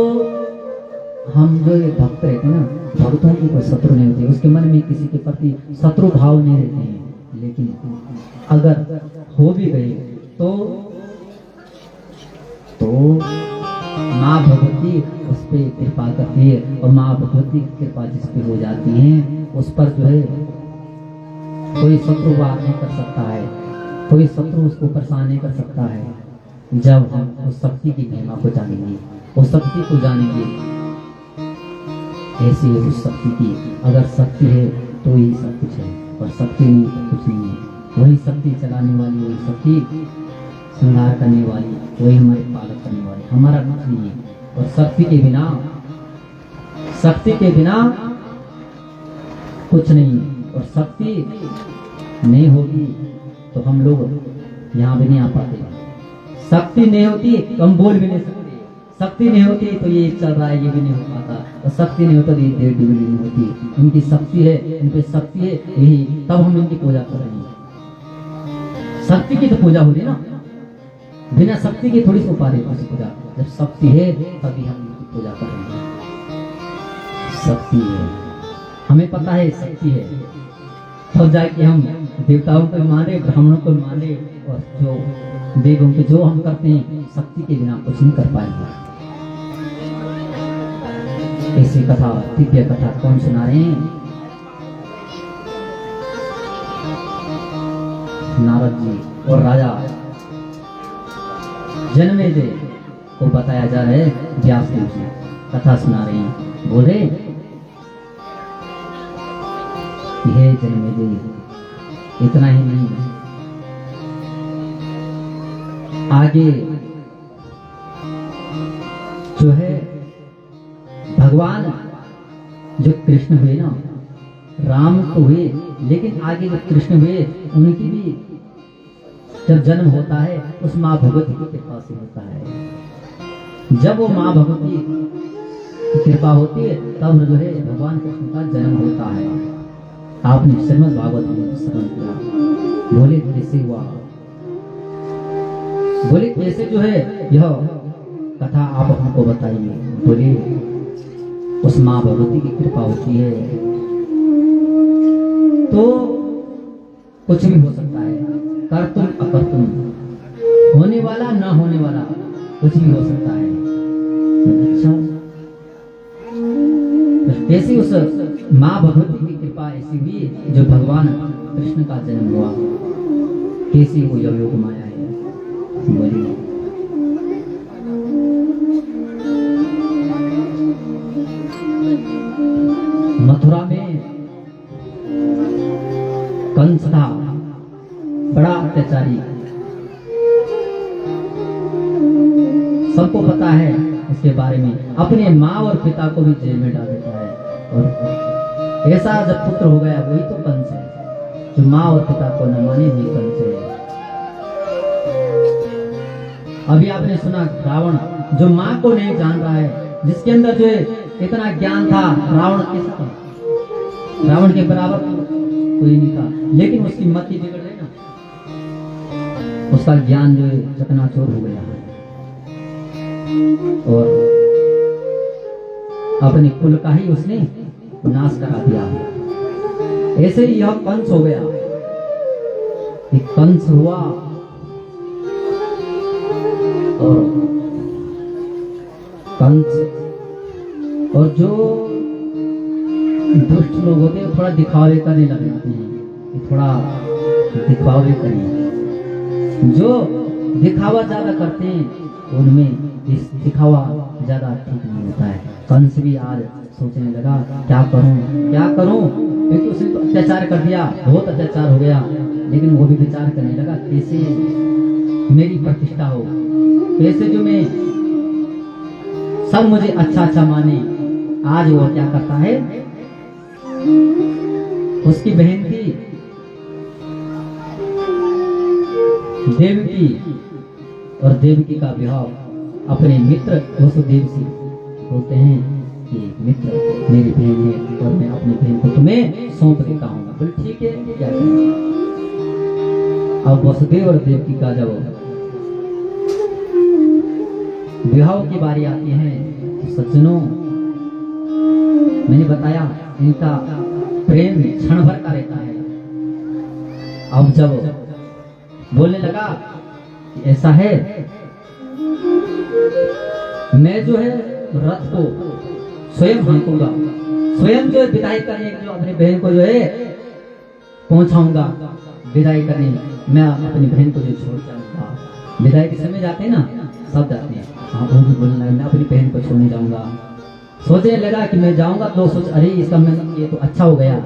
हम जो भक्त रहते हैं ना, भक्तों की कोई शत्रु नहीं होती, उसके मन में किसी के प्रति शत्रु भाव नहीं रहते हैं। लेकिन अगर हो भी गए तो माँ भगवती उस पर कृपा करती है, और माँ भगवती की कृपा जिस पे हो जाती है, उस पर जो है कोई शत्रु वार नहीं कर सकता है, कोई शत्रु उसको परेशान नहीं कर सकता है। जब हम उस शक्ति की महिमा को जानेंगे, उस शक्ति को जानेंगे, ऐसी है उस शक्ति की। अगर शक्ति है तो ही सब कुछ है, और शक्ति नहीं तो कुछ नहीं है। वही शक्ति चलाने वाली, वही शक्ति श्रृंगार करने वाली, वही हमारे पालक करने वाली, हमारा कुछ नहीं है। और शक्ति के बिना कुछ नहीं। और शक्ति नहीं होगी तो हम लोग यहाँ भी नहीं आ पाते। शक्ति नहीं होती तो हम बोल भी नहीं सकते। शक्ति नहीं होती तो ये चल रहा है, ये भी नहीं हो पाता। और शक्ति नहीं होता तो ये देर भी नहीं होती। इनकी शक्ति है, इन पे शक्ति है, यही तब हम इनकी पूजा कर रहे हैं। शक्ति की तो पूजा हो रही ना, बिना शक्ति के थोड़ी हो पा रही है पूजा। जब शक्ति है तभी हम इनकी पूजा कर रहे हैं। शक्ति है, हमें पता है शक्ति है, तब जाके हम देवताओं को माने, ब्राह्मणों को माने, और जो देवों के जो हम करते हैं, शक्ति के बिना कुछ नहीं कर पाएंगे। ऐसी कथा, दिव्य कथा कौन सुना रहे हैं? नारद जी और राजा जनमेजय को बताया जा रहा है। व्यास देव जी कथा सुना रहे हैं। बोले, हे जनमेजय, इतना ही नहीं, आगे जो है भगवान जो कृष्ण हुए ना, राम तो हुए, लेकिन आगे जो कृष्ण हुए उनकी भी जब जन्म होता है उस माँ भगवती की कृपा से होता है। जब वो माँ भगवती की कृपा होती है तब जो है भगवान कृष्ण का जन्म होता है। आपने श्रीमद् भागवत में श्रवण किया। बोले कैसे हुआ? बोले कैसे जो है यह कथा आप हमको बताइए। बोले उस माँ भगवती की कृपा होती है तो कुछ भी हो सकता है, कर्तुम अकर्तुम, होने वाला ना होने वाला, कुछ भी हो सकता है। अच्छा, कैसी उस माँ भगवती की कृपा ऐसी हुई जो भगवान कृष्ण का जन्म हुआ, कैसी वो योग माया है। बोलिए, मथुरा में कंस था, बड़ा अत्याचारी, सबको पता है इसके बारे में। अपने माँ और पिता को भी जेल में डाल देता है। और ऐसा जब पुत्र हो गया, वही तो कंस है जो माँ और पिता को न माने, वही कंस है। अभी आपने सुना रावण जो माँ को नहीं जान रहा है, जिसके अंदर जो इतना ज्ञान था, रावण कैसा था? रावण के बराबर कोई नहीं था, लेकिन उसकी मति बिगड़ गई ना, उसका ज्ञान जो चकनाचूर हो गया और अपने कुल का ही उसने नाश करा दिया। ऐसे ही यह कंस हो गया। एक कंस हुआ और कंस और जो दुष्ट लोग होते हैं थोड़ा दिखावे करने लग जाते हैं, थोड़ा दिखावे करें। जो दिखावा ज्यादा करते हैं तो उनमें इस दिखावा ज्यादा ठीक नहीं होता है। कंस भी आज सोचने लगा क्या करूं, एक तो उसने तो अत्याचार कर दिया, बहुत अत्याचार हो गया, लेकिन वो भी विचार करने लगा कैसे मेरी प्रतिष्ठा हो, कैसे जो मैं सब मुझे अच्छा माने। आज वो क्या करता है, उसकी बहन थी देवकी, और देवकी का विवाह अपने मित्र वसुदेव से बोलते हैं कि मित्र मेरी बहन है और मैं अपनी बहन को तुम्हें सौंप देता हूँ। बोले ठीक है, क्या करें। अब वसुदेव और देवकी का जब विवाह की बारी आती है तो सज्जनों, मैंने बताया इनका प्रेम क्षण भर का रहता है। अब जब बोलने लगा कि ऐसा है, मैं जो है रथ को स्वयं हाँकूंगा, स्वयं जो है विदाई करने जो अपनी बहन को जो है पहुंचाऊंगा, विदाई करने मैं अपनी बहन को जो छोड़ जाऊंगा। विदाई के समय जाते हैं ना, सब जाते हैं, हाँ वो भी बोलने लगा मैं अपनी बहन को छोड़ने जाऊंगा। सोचने लगा कि मैं जाऊंगा तो सोच अरे इसका मैं ये तो अच्छा हो गया।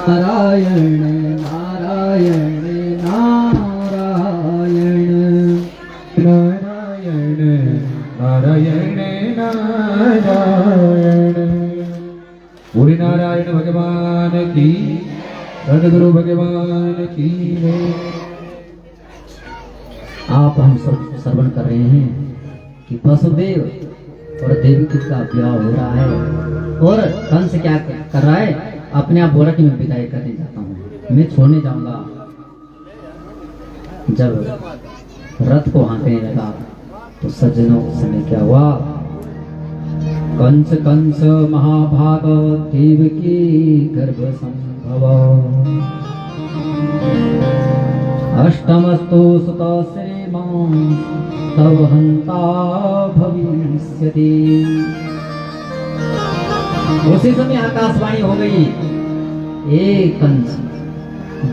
नारायण नारायण नारायण नारायण नारायण नारायण। बोले नारायण भगवान की, सदगुरु भगवान की जय। आप हम सब श्रवण कर रहे हैं कि वसुदेव और देवकी का विवाह हो रहा है, और कंस क्या कर रहा है, अपने आप बोला कि मैं विदाई करने जाता हूँ, मैं छोड़ने जाऊंगा। जब रथ को हाँकने लगा तो सज्जनों उस समय क्या हुआ, कंस कंस महाभाग देवकी गर्भ संभव, अष्टमस्तु सुत श्रीमान् तव हंता भविष्यति। उसी समय आकाशवाणी हो गई, ए कंस,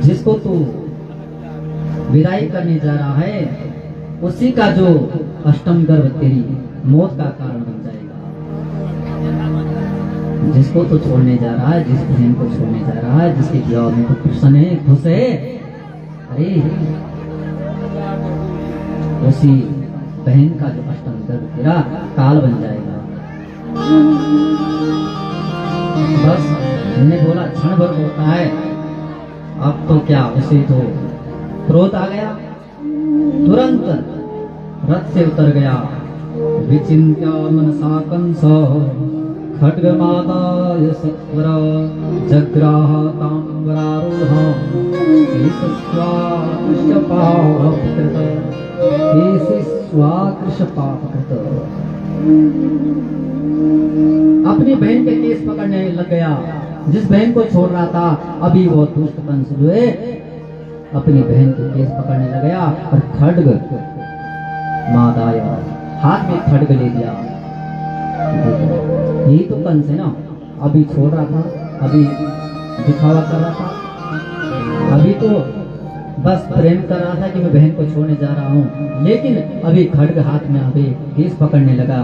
जिसको तू विदाई करने जा रहा है उसी का जो अष्टम गर्भ तेरी मौत का कारण बन जाएगा। जिसको तू छोड़ने जा रहा है, जिस बहन को छोड़ने जा रहा है, जिसके विवाह में तू प्रसन्न है, खुश है, अरे उसी बहन का जो अष्टम गर्भ तेरा काल बन जाएगा। बस हमने बोला क्षण भर होता है, अब तो क्या, उसे तो क्रोध आ गया, तुरंत रथ से उतर गया। विचिन्त्य मनसा कंस खड्गमादाय सत्वर जग्राह ताम्बरारूढः केशस्वाकृशपापकृत। अपनी बहन के केस पकड़ने लग गया। जिस बहन को छोड़ रहा था, अभी वो दुष्ट कंस जो है अपनी बहन के केस पकड़ने लग गया और खड्ग मादाय हाथ में खड्ग ले दिया। देखो, यही तो कंस है ना, अभी छोड़ रहा था, अभी दिखावा कर रहा था, अभी तो बस प्रेम कर रहा था कि मैं बहन को छोड़ने जा रहा हूँ, लेकिन अभी खड्ग हाथ में अभी केस पकड़ने लगा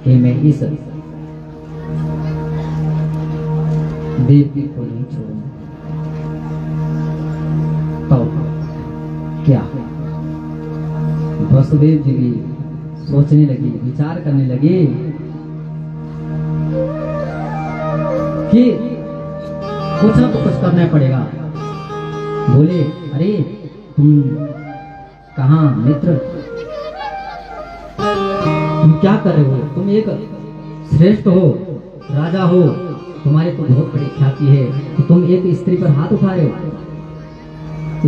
कि मैं इस देवी को नहीं छोड़ूंगा। तो क्या वसुदेव जी भी सोचने लगी, विचार करने लगी कि कुछ ना तो कुछ करना पड़ेगा। बोले, अरे तुम कहाँ मित्र, तुम क्या कर रहे हो? तुम एक श्रेष्ठ हो, राजा हो, तुम्हारे तो बहुत बड़ी ख्याति है कि तुम एक स्त्री पर हाथ उठा रहे हो,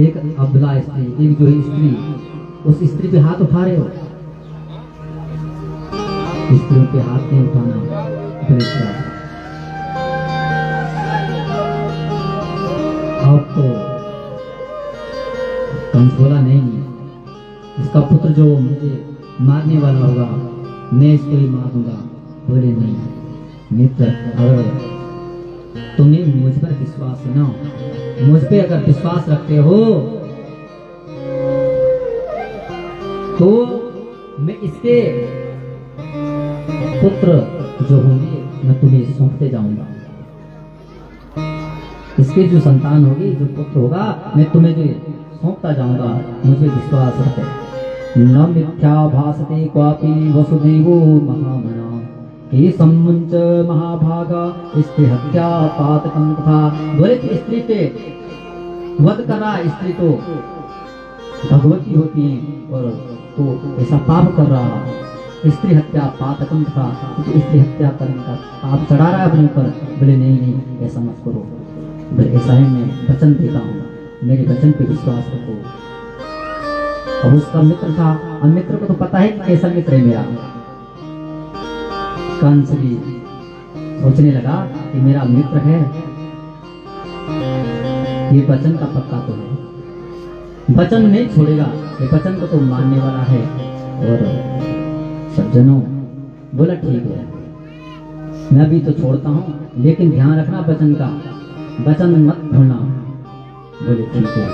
एक अबला स्त्री, एक जो है स्त्री, उस स्त्री पे हाथ उठा रहे हो। स्त्रियों पे हाथ नहीं उठाना। अब तो कंस बोला, नहीं, इसका पुत्र जो मुझे मारने वाला होगा मैं इसको ही मार दूंगा। बोले, नहीं मित्र, अगर तुम्हें मुझ पर विश्वास है ना, मुझ पे अगर विश्वास रखते हो तो मैं इसके पुत्र जो होंगे मैं तुम्हें सौंपते जाऊंगा। इसकी जो संतान होगी, जो पुत्र होगा, मैं तुम्हें जो सौंपता जाऊंगा, मुझे विश्वास रखो। न मिथ्या भासते क्वापि वसुदेवो महामना हे सम्मुंच महाभागा स्त्री हत्या पातकं तथा। बोले कि स्त्री पे वध कर रहा, स्त्री तो भगवती होती है और तो ऐसा पाप कर रहा, स्त्री हत्या पातकं तथा, स्त्री हत्या करने का पाप चढ़ा रहा है अपने ऊपर। बोले, नहीं नहीं ऐसा मत करो, बोले ऐसा है, मैं वचन देता हूँ, मेरे वचन पे विश्वास रखो। अब उसका मित्र था, और मित्र को तो पता है कि कैसा मित्र है मेरा। कंस भी सोचने लगा कि मेरा मित्र है, ये वचन का पक्का तो है, वचन नहीं छोड़ेगा, ये वचन को तो मानने वाला है। और सज्जनों, बोला ठीक है, मैं भी तो छोड़ता हूँ, लेकिन ध्यान रखना वचन का, वचन मत भूलना। बोले ठीक है।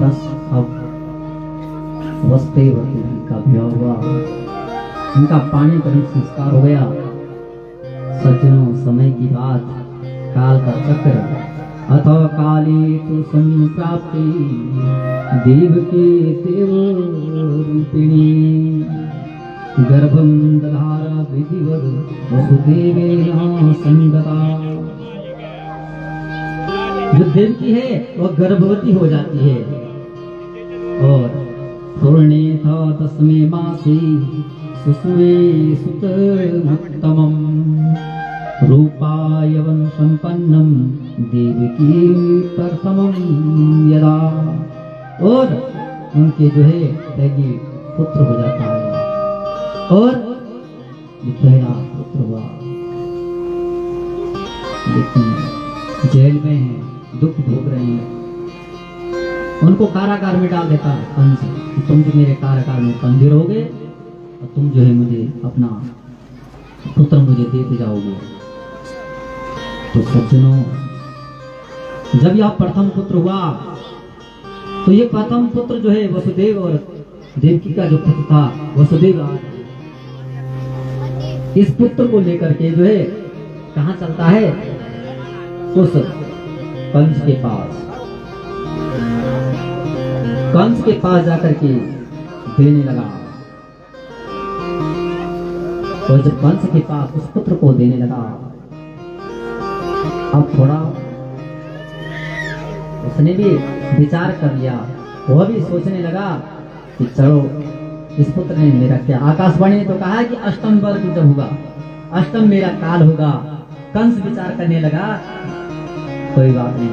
बस अब वसुदेवती का विवाह हुआ, उनका पानी करण संस्कार हो गया। सज्जनों, समय की बात, काल का चक्र, अतः काले तु संप्राप्ति देवकी देवरूपिणी गर्भं दधार विधिवत् वसुदेवेन संगता। जो देवकी है वह गर्भवती हो जाती है और पूर्णे तस्मै मासे सुसुवे सुतमुत्तमम् रूपायवं संपन्नं देवकी प्रथमं यदा। और उनके जो है पहली पुत्र हो जाता है और पहला पुत्र हुआ, लेकिन जेल में है, दुख भोग रहे हैं। उनको कारागार में डाल देता कंस कि तुम जो मेरे कारागार में बंदी रहोगे और तुम जो है मुझे अपना पुत्र मुझे देते जाओगे। तो सज्जनों, जब यह प्रथम पुत्र हुआ तो ये प्रथम पुत्र जो है वसुदेव और देवकी का जो पुत्र था वसुदेव, इस पुत्र को लेकर के जो है कहाँ चलता है, उस कंस के पास। कंस के पास जाकर के देने लगा, और जब कंस के पास उस पुत्र को देने लगा, अब थोड़ा उसने भी विचार कर लिया, वह भी सोचने लगा कि चलो इस पुत्र ने मेरा क्या, आकाशवाणी ने तो कहा है कि अष्टम वर्ग जब होगा, अष्टम मेरा काल होगा। कंस विचार करने लगा, कोई बात नहीं।